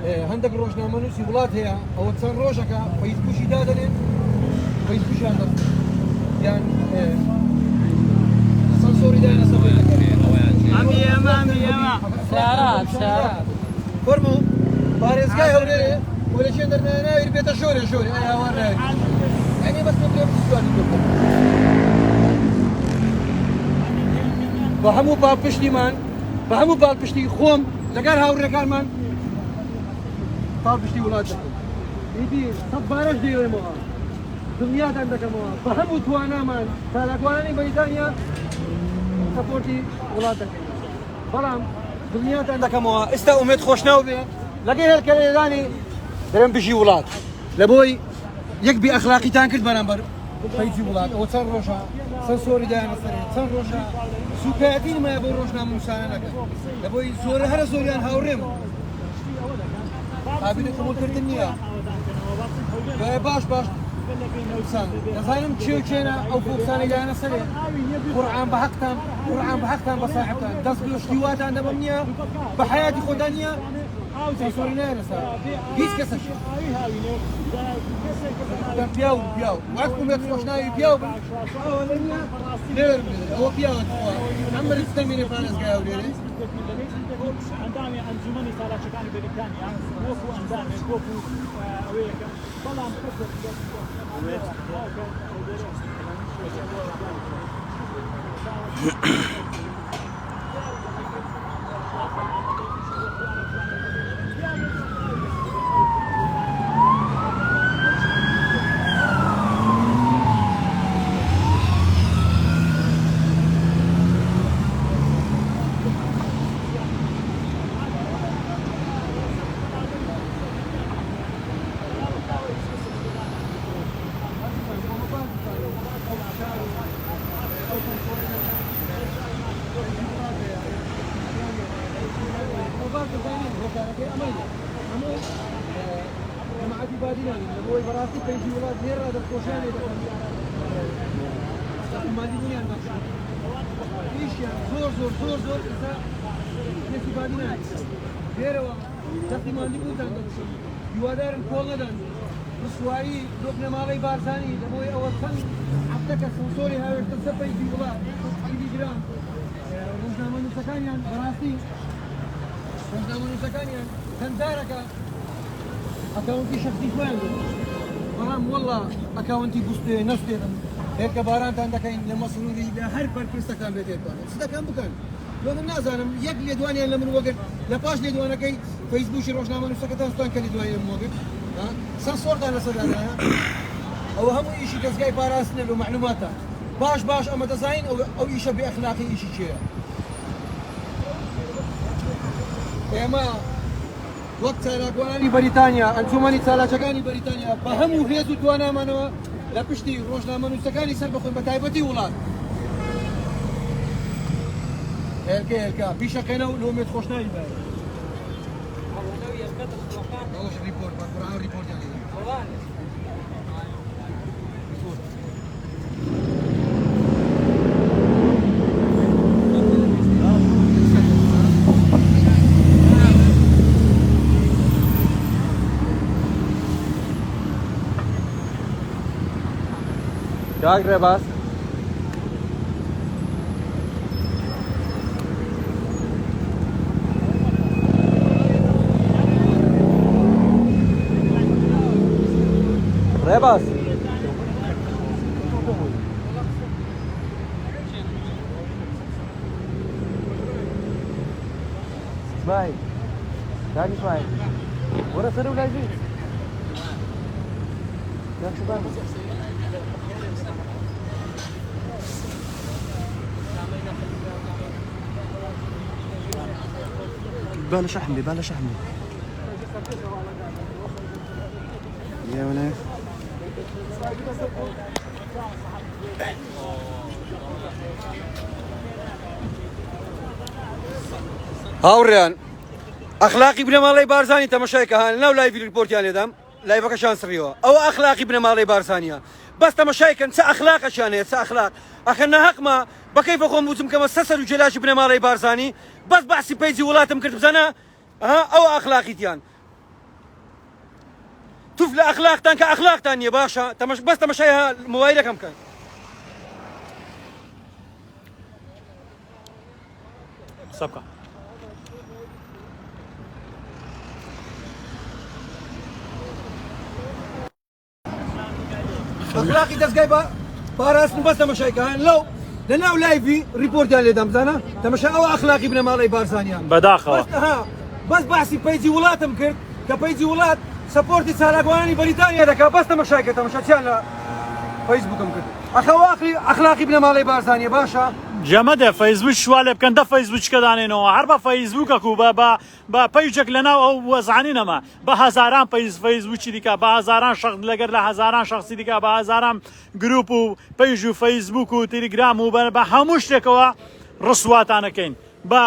هەندێک ڕۆژنامەنووسی وڵات هەیە ئەوە چەند ڕۆژەکە فەیسبووکی دادەنێن فەیسبووکیان یان سەنسۆری دایانە سیارات فەرموو پارێزگای هەولێرێ بۆ لە چێن دەرناویر بێتە شۆرێ ئەی هاوار ناوێت یعنی بەس پێ سوانی بە هەموو پاڵپشتیمان بە هەموو پاڵپشتی خۆم لەگەڵ هاوڕێکانمان پاڵپشتی وڵات دەکەم ئیدی سەد بارەش دەیڵێمەوە دڵنیاتان دەکەمەوە بە هەموو توانامان چالاکوانانی بەریتانیا سەپۆرتی وڵات دەکەین بەڵام دڵنیاتان دەکەمەوە ئێستا ئومێد خۆشناو بێ لەگەڵ هێلکە لێدانی دەرێن بژی وڵات لە بۆی یەک بێ ئەخلاقیتان کرد بەرامبەر فەیزی وڵات ئەوە چەند ڕۆژە سەنسۆری دایانە سەرێ چەند ڕۆژە سوکایەتی نمایە بۆ ڕۆژنامە نووسانە نەکەن لە بۆی زۆرە هەرە زۆریان هاوڕێم قابل قبولکردن نییە باش دەزانم چێنە ئەو فۆکسانی لایەنە سەرێ قورعان بە حەقتان بە ساحبتان دەست بە شتیواتان دەبەم نییە بە حیاتی خۆدا نییە سەنسۆری نایە لەسەر هیچ کەسەش پیاو وەکومێت خۆشناوی پیاو ئەوە پیاوە ئەم بەرزتەمینێ پارێزگای هەولێرە ئەندامی ئەنجومەنی سالاچەکانی بەریتانیا وەکو ئەندامێک وەکو ئەوەیەکە بەڵام جماعتی بادیان لەبۆی بەڕاستی پێنجی وڵات نێرا دەخۆشیانی دەکەن مادی بوونیان بەخشن ئیشیان زۆر کێسی بادیان لێرەوە دەستی مادی بووتان دەکشن هیوادارن کۆڵ نەدەن ڕسوایی دۆکنەماڵەی بارزانی لەبۆی ئەوە چەند هەفتەکە سەنسۆری هاوێشتە سەر پەیزی وڵات عیدی گران ڕۆژنامە نووسەکانیان بەڕاستی ڕۆژنامە نووسەکانیان هەندارەکە ئەکاونتی شخصی خۆیان بەڵام وەڵا ئەکاونتی بوستێ نەستێتم هێرکە بارانتان دەکەین لە مەسروری لە هەر بەرپرسەکان بێتێتوانێت چتەکان بکەن من نازانم یەک لێدوانیان لە من وەگرت لە پاش لێدوانەکەی فەیسبووکی ڕۆژنامە نووسەکەتان ستان کە لێدوانی لە من وەگرت سەنسۆرتان لەسەردانایە ئەوە هەموو ئیشی دەستگای پاراستنە لە معلوماتە باش ئەمە دەزانین ئەو ئیشە بێ ئەخلاقی ئیشی چییە ئێمە وەک چالاکوانانی بەریتانیا ئەنجومەنی چالاکەکانی بەریتانیا بە هەموو هێز و توانامانەوە لە پشتی ڕۆژنامە نووسەکانی سەر بەخۆین بە تایبەتی وڵات هلكا بيشقنا ولو ما تخشنا يبان والله ريبورت قرعه ريبورت يعني क्या कर रहे बस रे बस باي ثاني شوي ورا سر ولا يجي يا شباب بلاش احمي يا ولد هاوريان اخلاقي بن مالي بارزاني تماشاي كهان لو لايف ريبورت يعني دام لايفك شانس ريوا او اخلاقي بن مالي بارزانيا بس تماشاي كان اخلاق عشان اخلاق اخنا حق ما بكيف اقوم بوزم كما سسر وجلاش بن مالي بارزاني بس بحسي بيجي ولاتم كنت بزنا ها او اخلاقي تيان تفل اخلاق تان كاخلاق تانية باشا بس تماشايها موبايلك كم كان سبقة اخلاقي داس جايبه باراس بس تماشاي كان لو لانه لايفي ريبورت يعني دام زنا تماشا او اخلاقي بن مالي بارزانيا بداخة بس ها بس بحسي بيجي ولاتم كرت كبيجي ولات سبورتي سالاغواني بريطانيا دكا بس تماشاي تماشا فيسبوك كرت اخلاقي بن مالي بارزانيا باشا جەمەدە فەیسبوک شوالێ بکەن دە فەیسبوککە دانێنەوە هەر بە فەیسبوکەک و بە پەیجێک لەناو ئەو وەزعانینەمە بە هەزاران فەیسبوکی دیکە بە هەزاران شخص لەگەر لە هەزاران شخصی دیکە بە هەزاران گروپ و پەیژ و فەیسبوک و تیلیگرام و بە هەموو شتێکەوە ڕسواتانەکەین بە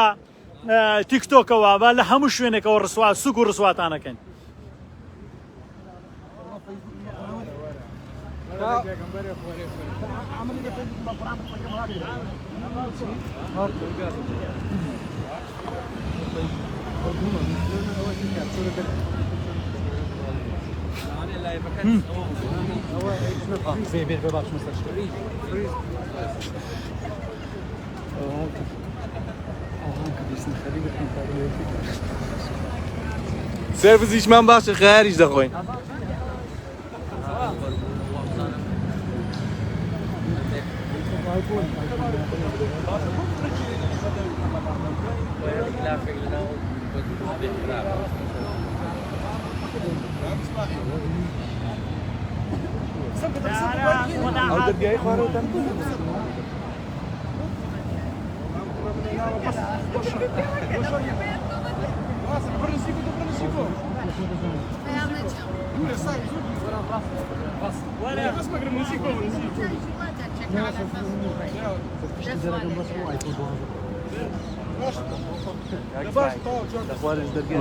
تیکتۆکەوە بە لە هەموو شوێنێکەوە ڕسوات سوک و ڕسواتانەکەین سيرفيس من باش خارج دخوين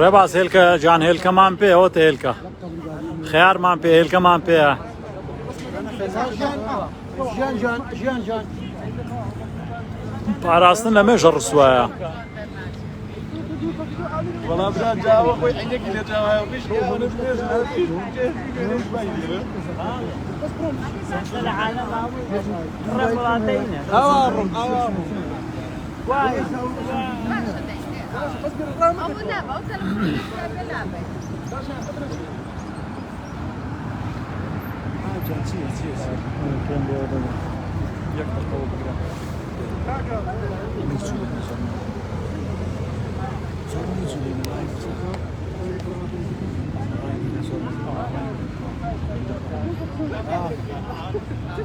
ڕێباز هێلکە جان هێلکەمان پێ ئەوتە هێلکە خیارمان پێ هێلکەمان پێە ژیان پاراستن لە مێژە ڕسوایە والله برا جاوا خوي عندك اللي جاوا وفيش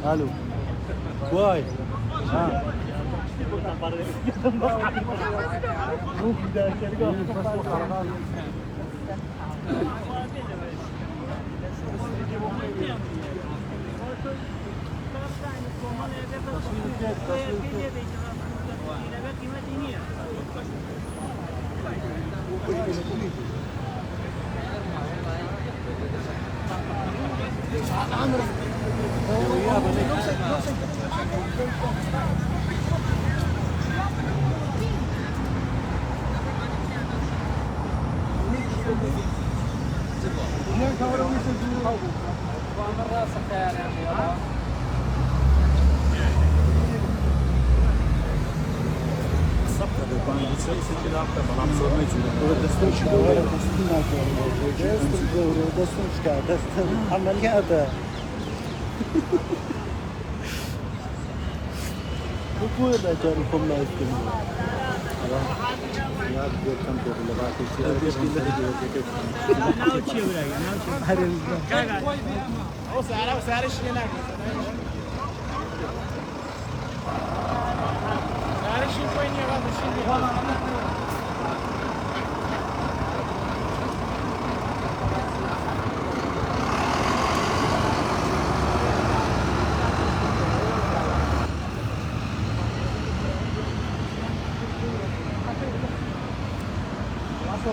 الو واي عملياتها بقول أجاركم لا يستمعون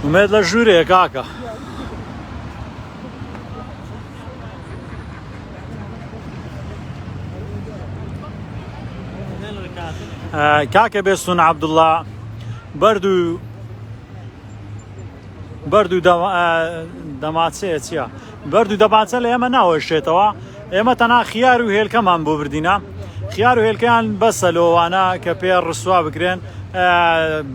ومێت لە ژوورێ کاکە کاکە بێستون عەبدوڵڵا بەرد و دەماچەیە چییە؟ بەرد و دەماچە لە ئێمە ناوەشێتەوە ئێمە تەنها خیار و هێلکەمان بۆ بردینە خیار و هێلکەیان بەسە لەوانە کە پێ ڕسوا بکرێن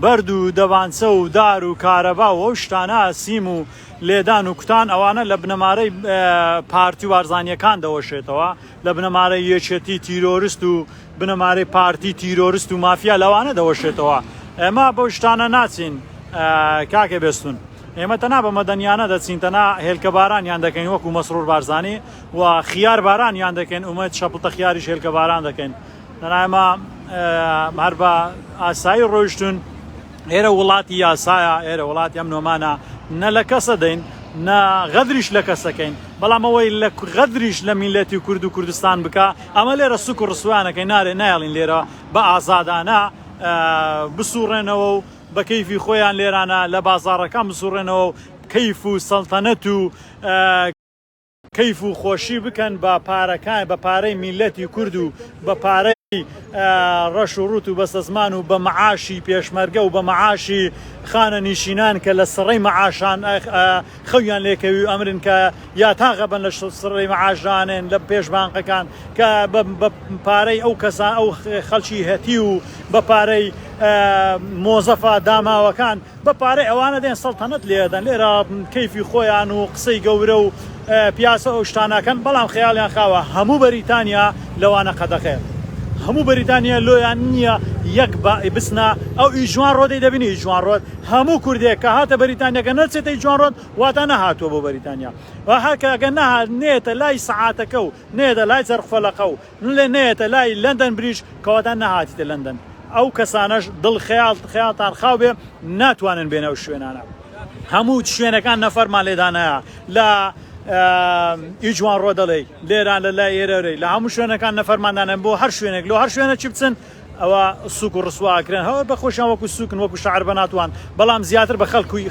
بەرد و دەبانچە و دار و کارەبا و ئەو شتانە سیم و لێدان و کوتان ئەوانە لە بنەمارەی پارتی و وارزانیەکان دەوەشێتەوە لە بنەمارەی یەکێتی تیرۆریست و بنەمارەی پارتی تیرۆریست و مافیا لەوانە دەوەشێتەوە ئێمە بەو شتانە ناچین کاکە بێستون ئێمە تەنها بە مەدەنیانە دەچین تەنها هێلکە بارانیان دەکەین وەکو مەسرور بارزانی و خیار بارانیان دەکەین ومەد شەپڵتە خیاریش هێلکە باران دەکەین تەنها ئێمە هەر بە ئاسایی ڕۆیشتون ئێرە وڵاتی یاسایە ئێرە وڵاتی ئەم نۆمانە نە لە کەسە دەین نە غەدریش لە کەسەکەین بەڵام ئەوەی لە غەدریش لە میلەتی کورد و کوردستان بکە ئەمە لێرە سوک و ڕسوانەکەی نارێ نایڵین لێرە بە ئازادانە بسوڕێنەوە و بە کەیفی خۆیان لێرانە لە بازاڕەکان بسوڕێنەوە و کەیف و سەڵتەنەت و کەیف و خۆشی بکەن بە پارەکان بە پارەی میلەتی کورد و بە پارەی ڕەش و ڕوت و بەستە زمان و بە مەعاشی پێشمەرگە و بە مەعاشی خانە نیشینان کە لە سڕەی مەعاشان خەویان لێکەوی و ئەمرن کە یا تاغە بن لە سڕەی مەعاشانێن لە پێشبانقەکان کە بە پارەی ئەو کەسان ئەو خەڵکی هەتی و بە پارەی مۆزەفا داماوەکان بە پارەی ئەوانە دێن سەڵتەنەت لێدەن لێرە کەیفی خۆیان و قسەی گەورە و پیاسە ئەو شتانەکەن بەڵام خەیاڵیان خاوە هەموو بەریتانیا لەوانە قەدەخێ هەموو بەریتانیا لۆیان نییە یەک بسنە ئەو ئیجوان ڕۆدەی دەبینی ئیجوان ڕۆد هەموو کوردێک کە هاتە بەریتانیاکە نەچێتە ئیجوان ڕۆد واتە نەهاتووە بۆ بەریتانیا هەکەگە نەهات نێتە لای سەعاتەکە و نێدە لای چەرخفەلەقە و لێ نێتە لای لەندەن بریج کەواتە نەهاتیتە لەندەن ئەو کەسانەش دڵ خەیاڵتان خاو بێ ناتوانن بێنە ئەو شوێنانە هەموو شوێنەکان نەفەرمان لێدانەیە لە ئیجوان ڕۆ دەڵێ لێران لە لای ئێرەی لە هەموو شوێنەکان نەفەرماندانن بۆ هەر شوێنێک لۆ هەر شوێنە چی بچن ئەوە سوک و ڕسواکرێن هەوە بە خۆشیان وەکو سوکن وەکو شەعر بە ناتوان بەڵام زیاتر بە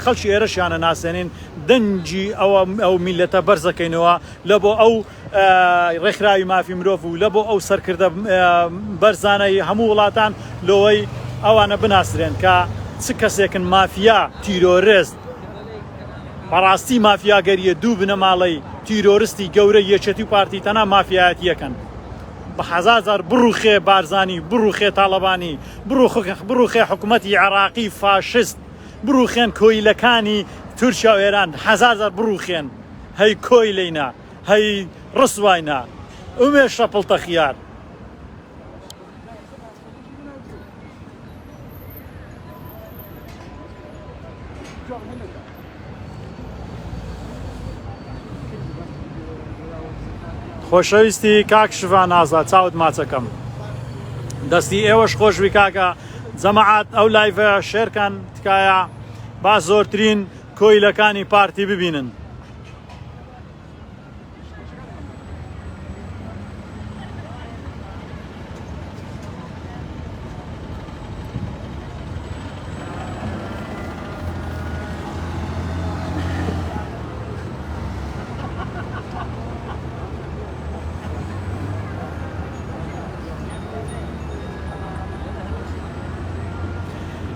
خەڵکی ئێرەشیانە ناسێنین دەنجی ئەو میلەتە بەرزەکەینەوە لە بۆ ئەو ڕێکخراوی مافی مرۆڤ و لە بۆ ئەو سەرکردە بەرزانەی هەموو وڵاتان لەوەی ئەوانە بناسرێن کە چ کەسێکن مافیا تیرۆریست بەڕاستی مافیاگەریە دوو بنەماڵەی تیرۆریستی گەورە یەکێتی و پارتی تەنها مافیایەتیەکەن بە هەزار بڕوخێ بارزانی بڕوخێ تاڵەبانی بڕوخێ حکوومەتی عێراقی فاشست بڕوخێن کۆیلەکانی تورکیا و ئێران هەزار بڕوخێن هەی کۆی لەینا هەی ڕسواینا ئومێ شەپڵتە خیار خۆشەویستی کاک شوان ئازاد چاوت ماچەکەم دەستی ئێوەش خۆشوی کاکە جەماعات ئەو لایڤە شێرکان تکایە با زۆرترین کۆیلەکانی پارتی ببینن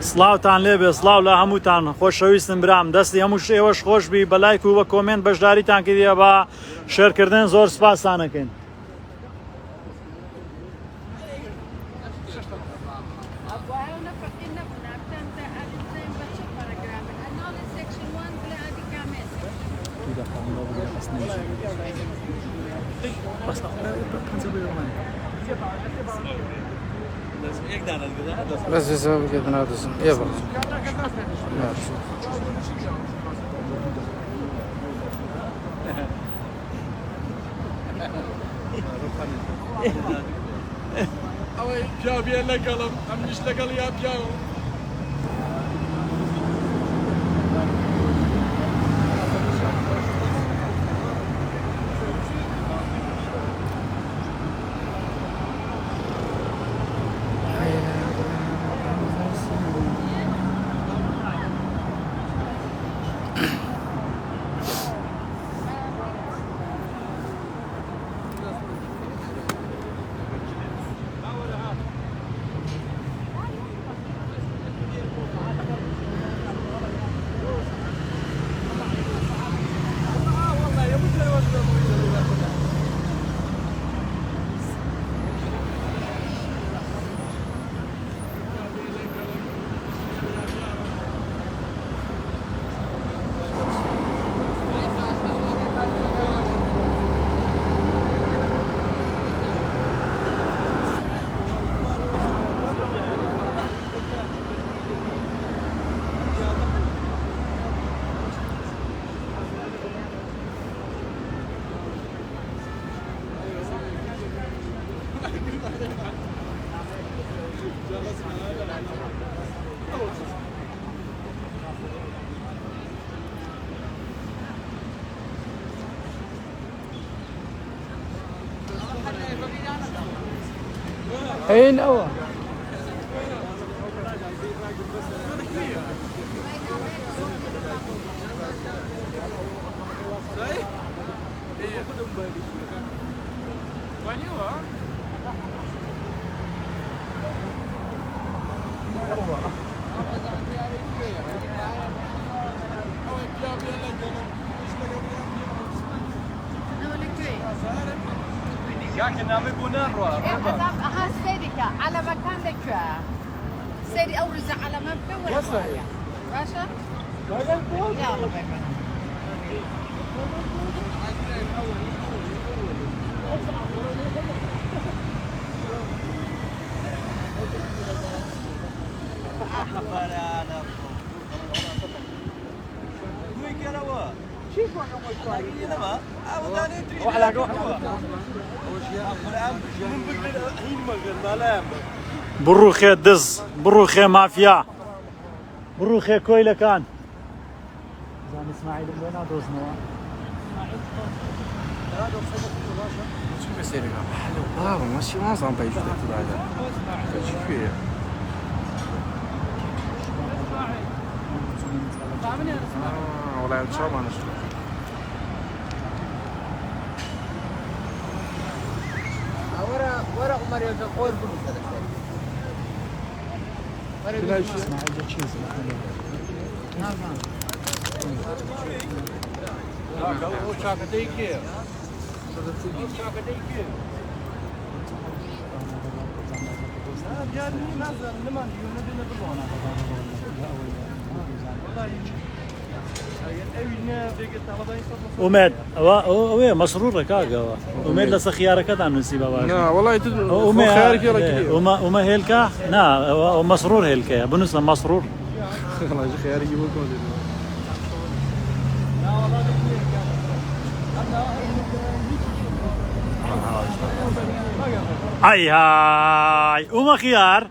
سڵاوتان لێبێ سڵاو لە هەمووتان خۆشەویستم برام دەستی هەموو شێوەش خۆش بی بە لایک و بە کۆمنت بەشداریتان کردیە بە شێرکردن زۆر سپاسانەکەین. بس يسوي كذا نادس يلا ئەوەی پیاوێ لەگەڵم ئەم نیش لەگەڵ یا پیاوە أين أول ها سيدك على مكان لك سيدي أورز على مكان ولا باشا يلا باي باي بڕوو خێ دز بڕوو خێ مافیا بڕوو خێ کۆیلەکان زان ئیسماعیلم لێ نادۆزنەوە ماشي ما صار بيجي هذا كذي والله ان شاء الله نشوف ورا عمر يقول ئومێد ئەوێ مەسرور ڕێکاگەوە ئومێد لەسەر خیارەکەتان نووسی بە باش ئومە هێلکە نا ئەو مەسرور هێلکەیە بنووسە مەسرور خياري يقول ئای هاي ئومە خیار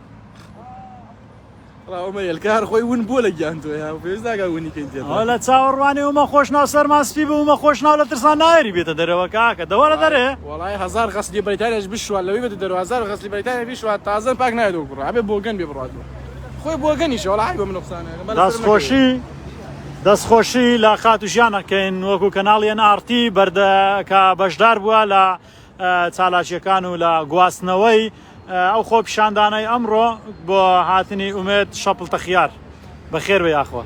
ئەومە هێلکار خۆی ون بۆ لە گیان تۆ پێویستاگە ونی کەین لە چاوەڕوانی ئەومە خۆشناو سەرماسپی بە ئەومە خۆشناو لە ترسان نایری بێتە دەرەوە کاکە دەوەرە دەرێ والله هزار غسلی بریتانیاش بشوە لەوەی بێتە دەرەوە هزار غسلی بریتانیا بشوە تازە پاک نایدەوە کوڕە ئەبێ بۆگەن بێ بڕاتەوە خۆی بۆگەنیشە وڵای بۆ من نوقسانە دەستخۆشی لە خاتوشیانەکەین وەکو کەناڵیان ئارتی بەردەکە بەشدار بووە لە چالاکیەکان و لە گواستنەوەی ئەو خۆ پیشاندانەی ئەمڕۆ بۆ هاتنی ئومێد شەپڵتە خیار بەخێر بێ یاخوا.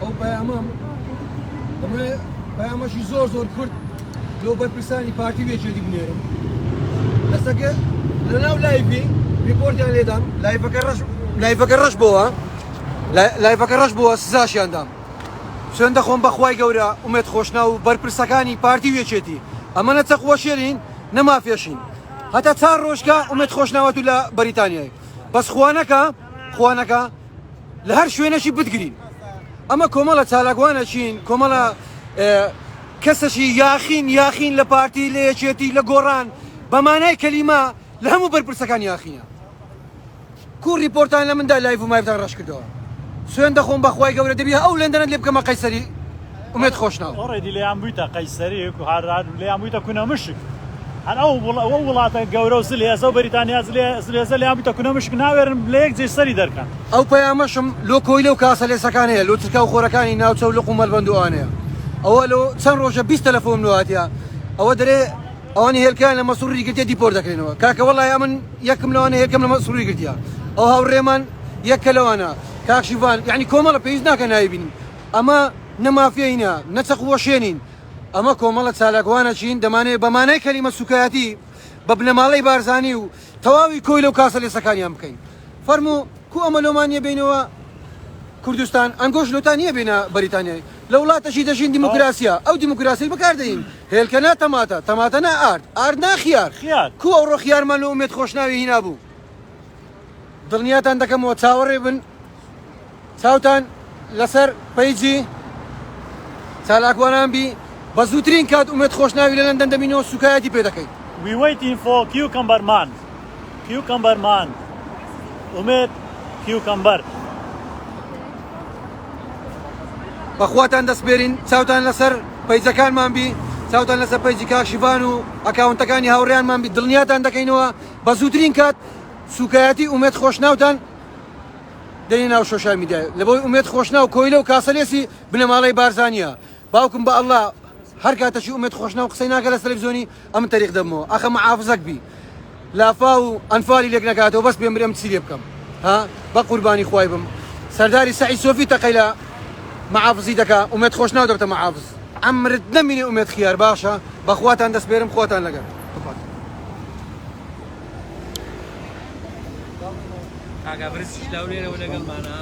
ئەو پەیامەم ئەمە پەیامەشی زۆر کورد لەو بەرپرسانی پارتی وێچێتی بنێرم لەسەکە لەناو لایڤی ریپۆرتیان لێدام لایڤەکە ڕەش بووە لایڤەکە ڕەش بووە سزاشیان دام سوێن دەخۆم بەخوای گەورە ئومێد خۆشنا و بەرپرسەکانی پارتی وێچێتی ئەمە نە چەقوە شێرین نەمافێشین هەتا چار ڕۆژکە ئومێد خۆشناوەت و لە بەریتانیای بەس خوانەکە لە هەر شوێنەشی بتگرین ئەمە کۆمەڵە چالاکوانە چین کۆمەڵە کەسەشی یاخین لە پارتی لە یەکێتی لە گۆڕان بەمانای کەلیمە لە هەموو بەرپرسەکان یاخینە کوور ریپۆرتان لە مندا لایڤ و مایڤدان ڕەش کردەوە سوێن دەخۆم بەخوای گەورە دەبی ئەو لەندەنت لێ بکەمە قەیسەری ئومێد خۆشناو ئۆڕێدی لێیان بوویتە قەیسەری و هەر لێیان بوویتە کونە مشک هەر ئەو وڵاتە گەورە و زلێزە و بەریتانیا زلێزە لێیان بوویتە کونە مشک ناوێرن لە یەک جێ سەری دەرکەن ئەو پەیامەشم لۆ کۆیلە و کاسە لێسەکانەیە لۆ چرکا و خۆرەکانی ناوچە و لە قومەل بەندوانەیە ئەوە لۆ چەند ڕۆژە 20 تەلەفۆن لەواتیە ئەوە دەرێ ئەوانی هێلکان لە مەسووری گرتێ دیپۆر دەکرێنەوە کاکە وەڵای من یەکم لەوانە یەکەم لە مەسووری گرتیا ئەو هاوڕێمان یەکە لەوانە کاکشیوان یعنی کۆمەڵە پێویست ناکە نایبینین ئەمە نەمافیەینە نەچەقوە شوێنین ئەمە کۆمەڵە چالاکوانە چین دەمانێت بەمانای کەلیمە سوکایەتی بە بنەماڵەی بارزانی و تەواوی کۆی لەو کاسە لێسەکانیان بکەین فەرموو کو ئەمە لۆمانیە بینەوە کوردستان ئەنگۆش لۆتان نییە بینە بەریتانیای لە وڵاتەشی دەژین دیموکراسیە ئەو دیموکراسی بەکاردەین هێلکە نا تەماتە نا ئارد نا خیار کو ئەوڕۆ خیارمان لە ئومێد خۆشناوی هینا بوو دڵنیاتان دەکەمەوە چاوەڕێ بن چاوتان لەسەر پەیجی چالاکوانان بی بە زووترین کات ئومێد خۆشناوی لە لەندەن دەبینەوە سوکایەتی پێ دەکەیت We waiting for cucumber man ئومێد cucumber بەخواتان دەستبێرین چاوتان لەسەر پەیجەکانمان بی چاوتان لەسەر پەیجی کاکشیوان و ئەکاونتەکانی هاوڕێیانمان بی دڵنیاتان دەکەینەوە بە زووترین کات سوکایەتی ئومێد خۆشناوتان دەنی ناو سۆشیال میدیای لەبەوەی ئومێد خۆشنا و کۆیلە و کاسەلێسی بنەماڵەی بارزانیە باوکم بە ئەڵڵا هەر کاتەشی ئومێد خۆشنا و قسەی ناکە لە تەلەڤیزۆنی ئەم تەریق دەمەوە ئەخە مەحافزەک بی لافا و ئەنفالی لێک نەکاتەوە بەس پێم برێم چی لێ بکەم ها بە قوربانی خوای بم سەرداری سەعید سۆفی تەقەی لە محافزی دەکا ئومێد خۆشنا دەبتە محافز ئەمرت نەمینێ ئومێد خیار باشە بەخواتان دەستبێرم خۆتان لەگەر کاکا برسیش لەولێرەوە لەگەڵمانە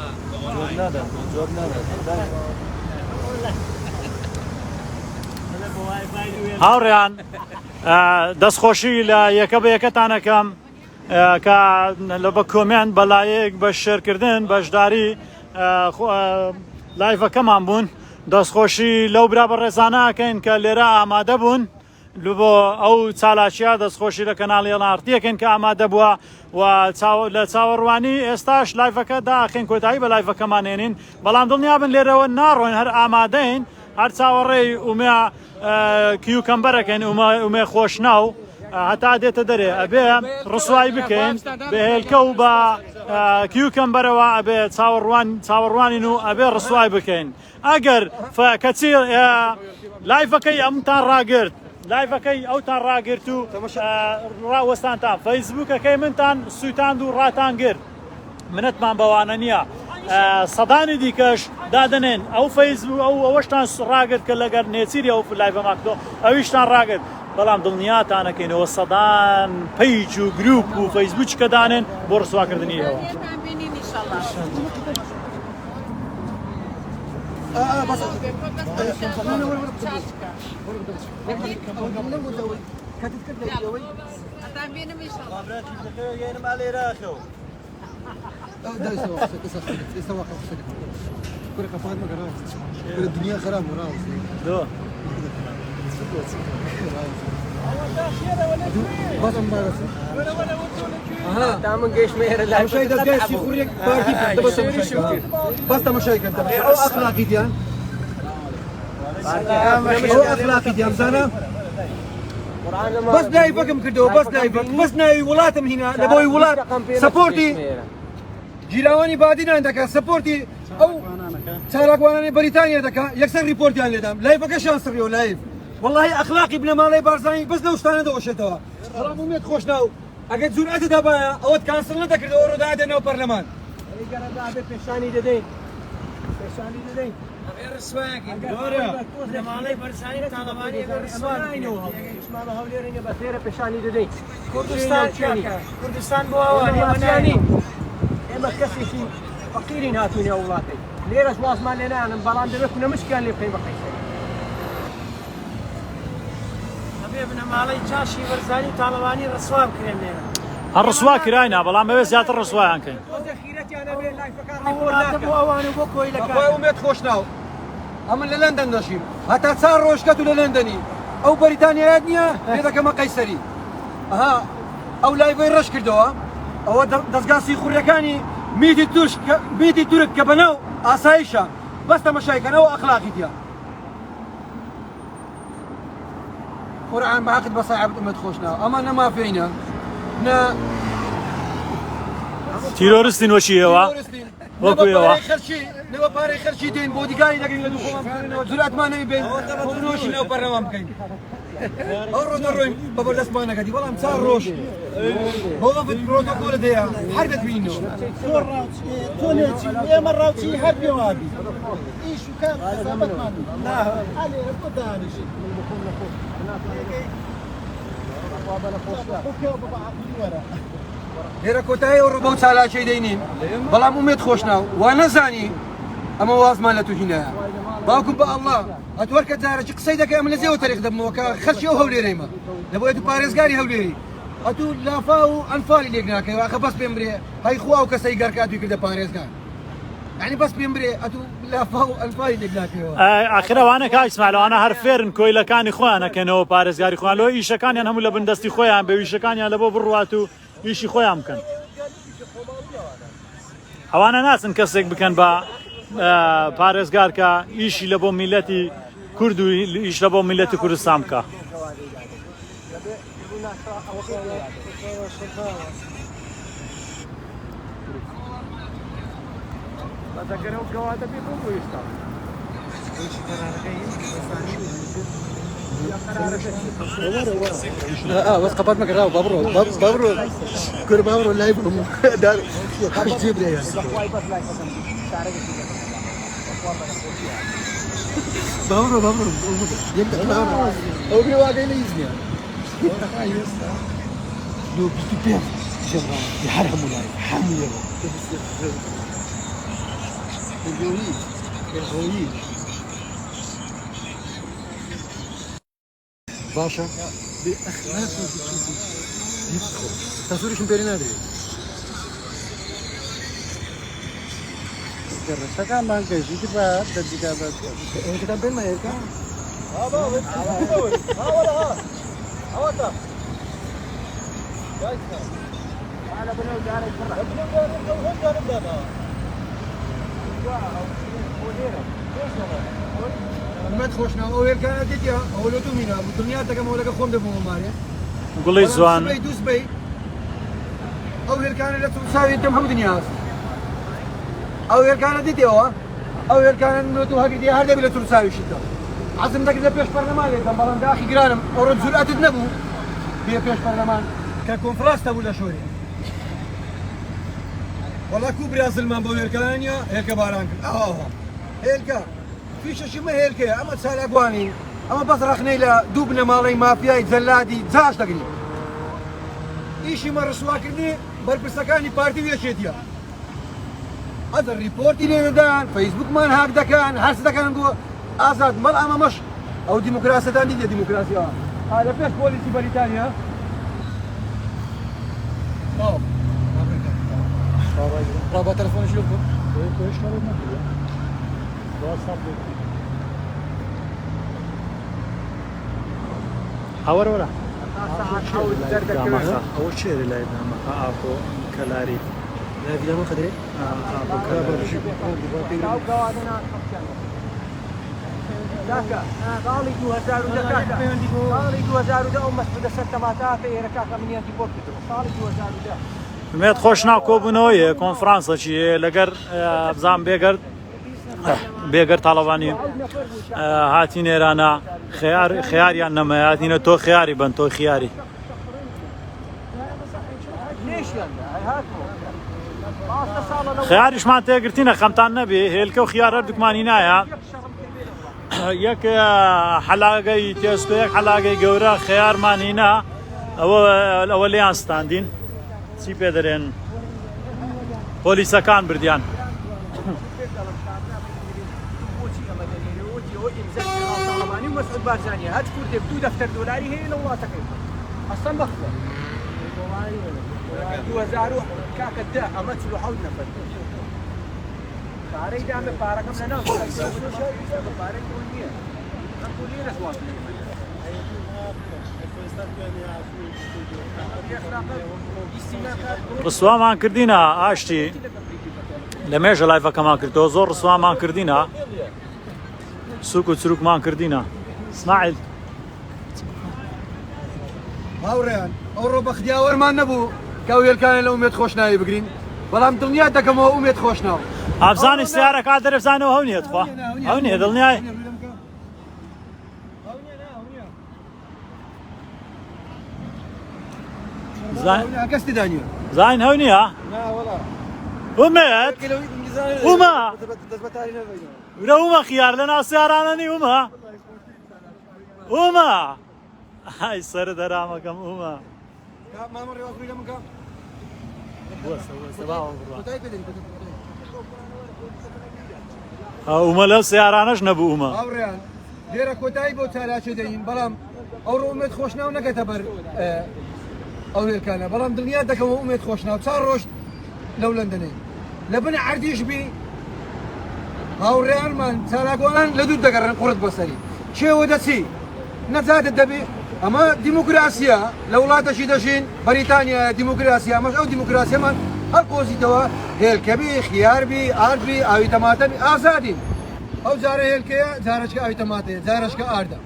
زۆر نادە هاوڕێیان دەستخۆشی لە یەکە بە یەکەتانەکەم کە لە بە کۆمێن بەلایەک بە شێرکردن بەشداری لایڤەکەمان بوون دەستخۆشی لەو برا بە ڕێزانەکەین کە لێرە ئامادە بوون بۆ ئەو چالاکیە دەستخۆشی لە کەناڵی ئەڵارتیەکەن کە ئامادە بووە و لە چاوەڕوانی ئێستاش لایڤەکە داخین کۆتایی بە لایڤەکەمانێنین بەڵام دڵنیابن لێرەوە ناڕۆین هەر ئامادەین هەر چاوەڕێی ئومێ کیوکەمبەرەکەین ئومێ خۆشناو هەتا دێتە دەرێ ئەبێ ڕسوای بکەین بە هێلکە و بە کیوکەمبەرەوە ئەبێ چاوەڕوانین و ئەبێ ڕسوای بکەین ئەگەر کەچی لایڤەکەی ئەمتان ڕاگرت لایڤەکەی ئەوتان ڕاگرت و ڕاوەستانتان فەیسبووکەکەی منتان سووتاند و ڕاتان گرت منەتمان بەوانە نییە سەدانی دیکەش دادنێن ئەو فەیسبوو ئەو ئەوەشتان ڕاگرت کە لەگەر نێچیری ئەو لایڤەماکتۆ ئەویشتان ڕاگرت بەڵام دڵنیاتانەکەینەوە سەدان پەیج و گروپ و فەیسبووچ کە دانێن بۆ ڕسواکردنی ئەوە الدنيا خراب وراس بازم بارس تعمل جيش مهر لا مش هيدا جاي يخرج بارتي بس تمشي كنت او اخلاقي ديان او اخلاقي ديان زانا بس نايفكم كردو بس نايفك بس ناي ولاتم هنا لبوي ولات سبورتي جيلاواني بعدين عندك سبورتي او تاراكواناني بريطانيا دكا يكسر ريبورتي على دام لايفك شانس ريو لايف والله اخلاقي بلا مالي بارزاني بس لو اشتانا دوشتوا راه ميت خوشناو اجد زرعه دابا او تكانسل ذكر اورو دادنا برلمان بيشاني ددين غير السواق دورة مالي برساني طالباني غير السواق اسمع له هوليرين بثيرة بيشاني ددين كردستان بواني مناني اما كسيتي فقيرين هاتوني اولاتي ليرة واس ما لنا انا بلان دبي كنا مشكلة اللي في بقيسة ابن مالي جاشي برزاني طالباني رسواب كرينا الرسوا كراينا بەڵام ئەوێ زیاتر ڕسوایان کەین ومێت خۆشناو ئەمە لە لەندەن دەشیم هەتا چار ڕۆژکەت و لە لەندەنی ئەو بەریتانیایەت نییە لێ دەکەمە قەیسەری ئەها ئەو لایڤەی ڕەش کردەوە ئەوە دەستگاسی خوڕیەکانی میتی تورک کە بەناو ئاسایشە بەس تەمەشایکەنەوە ئەخلاقی دیە قورعان بەعقد بەسایعبت ئومێت خۆشناو ئەمە نەمافێینە تیرۆریستین وەچیەوە وەکوێەوە نەوە پارەی خەرچی دێن بۆ دیگاری دەگەین لە دووخۆمان جوراتمان نەبێن نۆشی ناو پەرلەمان بکەین ئەو ڕۆژ دەڕۆین بە بەردەستمان نەکەتی بەڵام چار ڕۆژ بۆ پرۆتۆکۆلە دەیە هەر دەتبینەوە تۆ نێچی ئێمە ڕاوچی هەر پێوابی ئیش و کار حسابەتمان بۆ دانیشی لێرە کۆتایی ئەو ڕووبە و چالاکەی دەینین بەڵام ئومێت خۆشناو وا نەزانی ئەمە وازمان لە توهینایە باوکم بە ئەڵڵا ئەتوەرکە جارێکی قسەی دەکەی ئەمە لە زێوە تەریق دەبمەوە کە خەرچی ئەو هەولێرەیمە دەبێت تو پارێزگاری هەولێری ئەتو لافا و ئەنفالی لێک ناکەی واخە بەس پێم برێ هەی خوا و کەسەی گەرکاتوی کردە پارێزگار يعني بس بيمري اتو لا فاو الفاي دقناكيو اخرەوانە کا ئیسماعیلەوانە هەر فێرن کۆیلەکانی خۆیانەکەنەوە پارێزگاری خۆیان لەوە ئیشەکانیان هەموو لە بندەستی خۆیان بە ویشەکانیان لە بۆ بڕوات و ئیشی خۆیان بکەن ئەوانە ناچن کەسێک بکەن بە پارێزگار کە ئیشی لە بۆ میلەتی کورد و ئیش لە بۆ میلەتی کوردستان بکە بس قبل ما قراو بابرو كل بابرو لايف دار حجيب لي بابرو يبدا او بي واقع لي يزني لو بتبيع شغال يحرموا لايف حموا الغويل باشا بأخلاق يدخل تصوري شو بيرنا ادري Sekarang mangkes itu pak dan jika kita ben ma yerka ما تخشنا أول كانت تيجي أول تومينا الدنيا تكمل ولا كخون دفعوا ماريا گوڵی جوان دوس بي أول كانت لا تساوي أنت محمد نياس أول كانت تيجي أول كانت نوتو هكذا هذا بلا تساوي شدة عزم دەکرد لە پێش پەرلەمانێکم بەڵام داخی گرانم ئەوڕۆ جورئەتت نەبوو بێ پێش پەرلەمان کە کۆنفرانس هەبوو لە شوورێ وەڵا کو برازیلمان بۆ هێلکەیانە هێلکە باران کرد ئاوا هێلکە فیشەشی مە هێلکەیە ئەمە چالاکوانین ئەمە بەس ڕەخنەی لە دوو بنەماڵەی مافیای جەلادی جاش دەگرین ئیشی مە ڕسواکردنی بەرپرسەکانی پارتی وێچێتیە ئەدە ریپۆرتی لێ دەدان فەیسبوکمان هاک دەکەن هەرس دەکەن بۆ ئازاد مەڵ ئەمەمەش ئەو دیموکراسەتان دیدە دیموکراسیەوە لە پێش پۆلیسی بەریتانیا ڕابە تەلەفۆنش لێ بکن هەوەرەوەرە ئەوە چێرە لای نامەکە ئاپۆ کەلاری لەویدەمە خدرێ باڵی 2010 ئەو مەسعودە سەر تەماتاتە ئێرە کاکە منیەتی بۆ کردەوە ساڵی 2010 مێت خۆش ناو کۆبوونەوەیە کۆنفرانسەکی لەگەر بزان بێگەر تاڵەوانی هاتی نێرانە خیاریان نەمە هاتینە تۆ خیاری بن تۆ خیاری خیاریشمان تێگرتینە خەمتان نەبێ هێلکە و خیار هەردووکمانی نایە یەک حەلاگەی تێستۆیەک حەلاگەی گەورە خەیارمان هینا ئەوە لێیان ستاندین چی پێ دەرێن پۆلیسەکان بردیان مسعود بارزاني هاد كردك دو دفتر دولاري هي لو لا تقيم اصلا مخفى 2000 كاك الدا امت له حول نفر تاري دام باركم لنا بارك دنيا نقول لي رسوا ڕسوامان کردینە ئاشتی لە مێژە لایڤەکەمان کردەوە زۆر ڕسوامان کردینە سوک و چروکمان کردینە اسماعیل هاوڕێیان ئەوڕۆ بەختیاوەرمان نەبوو کە ئەو هێلکانە لە ئومێد خۆشناوی بگرین بەڵام دڵنیا دەکەمەوە ئومێد خۆشناوە ئابزانی سیارەکە دەرەبزانەوە هەو نیێت خوا هەو نییە دڵنیای کەستی دانیوە زین هەو نییە ئومێت وما ورە ومە خیار لە ناو سیارانەنی ومە ومە ئای سەرە دەرامەکەم ومە ومە لەو سیارانەش نەبوو ومە هاوڕێیان لێرە کۆتایی بۆ چالاچێ دەین بەڵام ئەوڕۆ ئومێد خۆشناو نەکەتە بەر ئەو هێلکانە بەڵام دڵنیا دەکەمەوە ئومێد خۆشناو چار ڕۆژ لەو لەندەنەی لە بنە عەردیش بی هاوڕێیانمان چالاکۆڵان لە دوو دەگەڕن قوڕت بەسەری چێوە دەچی نەجاتت دەبێ ئەمە دیموکراسیە لە وڵاتەشی دەژین بەریتانیا دیموکراسی ئەمەش ئەو دیموکراسیەمان هەر کۆزیتەوە هێلکەبی خیاربی ئاردبی ئاوی تەماتەبی ئازادین ئەو جارە هێلکەیە جارەشکە ئاوی تەماتەیە جارەشکە ئاردە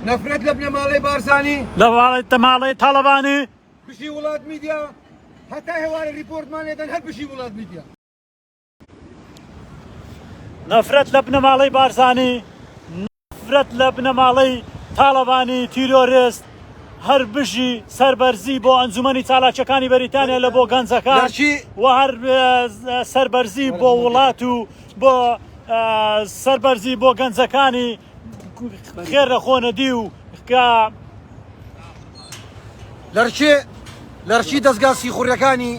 نەفرەت لە بنەماڵەی بارزانی لە واڵی تەماڵەی تاڵەبانی بشی وڵات میدیا هەتا هێوارە ریپۆرتمان لێدەن هەر بشی وڵات میدیا نەفرەت لە بنەماڵەی بارزانی نەفرەت لە بنەماڵەی تاڵەبانی تیرۆریست هەر بژی سەربەرزی بۆ ئەنجومەنی چالاکیەکانی بەریتانیا لە بۆ گەنجەکان و هەر سەربەرزی بۆ وڵات و بۆ سەربەرزی بۆ گەنجەکانی خێرە خۆنەدی و کە لەرچی دەستگا سیخوڕیەکانی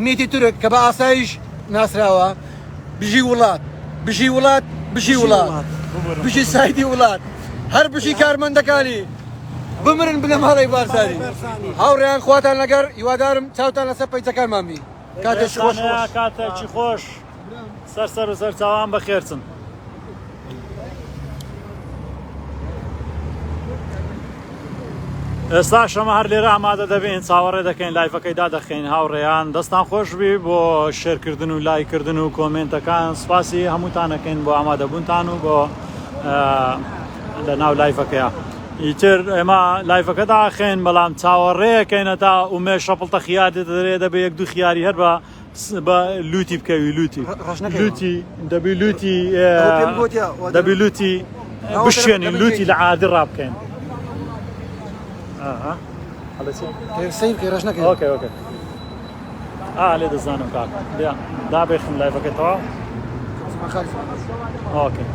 میتی تورک کە بە ئاسایش ناسراوە بژی وڵات بژی وڵات بژی وڵات بژی سایدی وڵات هەر بژی کارمەندەکانی بمرن بنەماڵەی بارزانی هاوڕێیان خواتان لەگەر هیوادارم چاوتان لەسەر پەیجەکانمان بی کاتێکی خۆش کاتێکی خۆش سەر و سەرچاوان بەخێرچن ئێستا شەمە هەر لێرە ئامادە دەبین چاوەڕێ دەکەین لایڤەکەیدا دەخین هاوڕێیان دەستان خۆش بی بۆ شێرکردن و لایکردن و کۆمنتەکان سپاسی هەمووتانەکەین بۆ ئامادەبوونتان و بۆ لە ناو لایڤەکەیە ئیتر ئێمە لایڤەکەدا خێن بەڵام چاوەڕێەکەینە تا ئومێ شەپڵتە خیار دەدرێ دەبێ یەک دوو خیاری هەر بە بە لوتی بکەوی لوتی لوتی دەبی لوتی دەبی لوتی بشوێنین لوتی لە عادی ڕابکەین سیر کە ڕژ نەکەی ئۆکێ ئۆکێ لێ دەزانم کاک دابێخم لایڤەکەتەوە ئۆکێ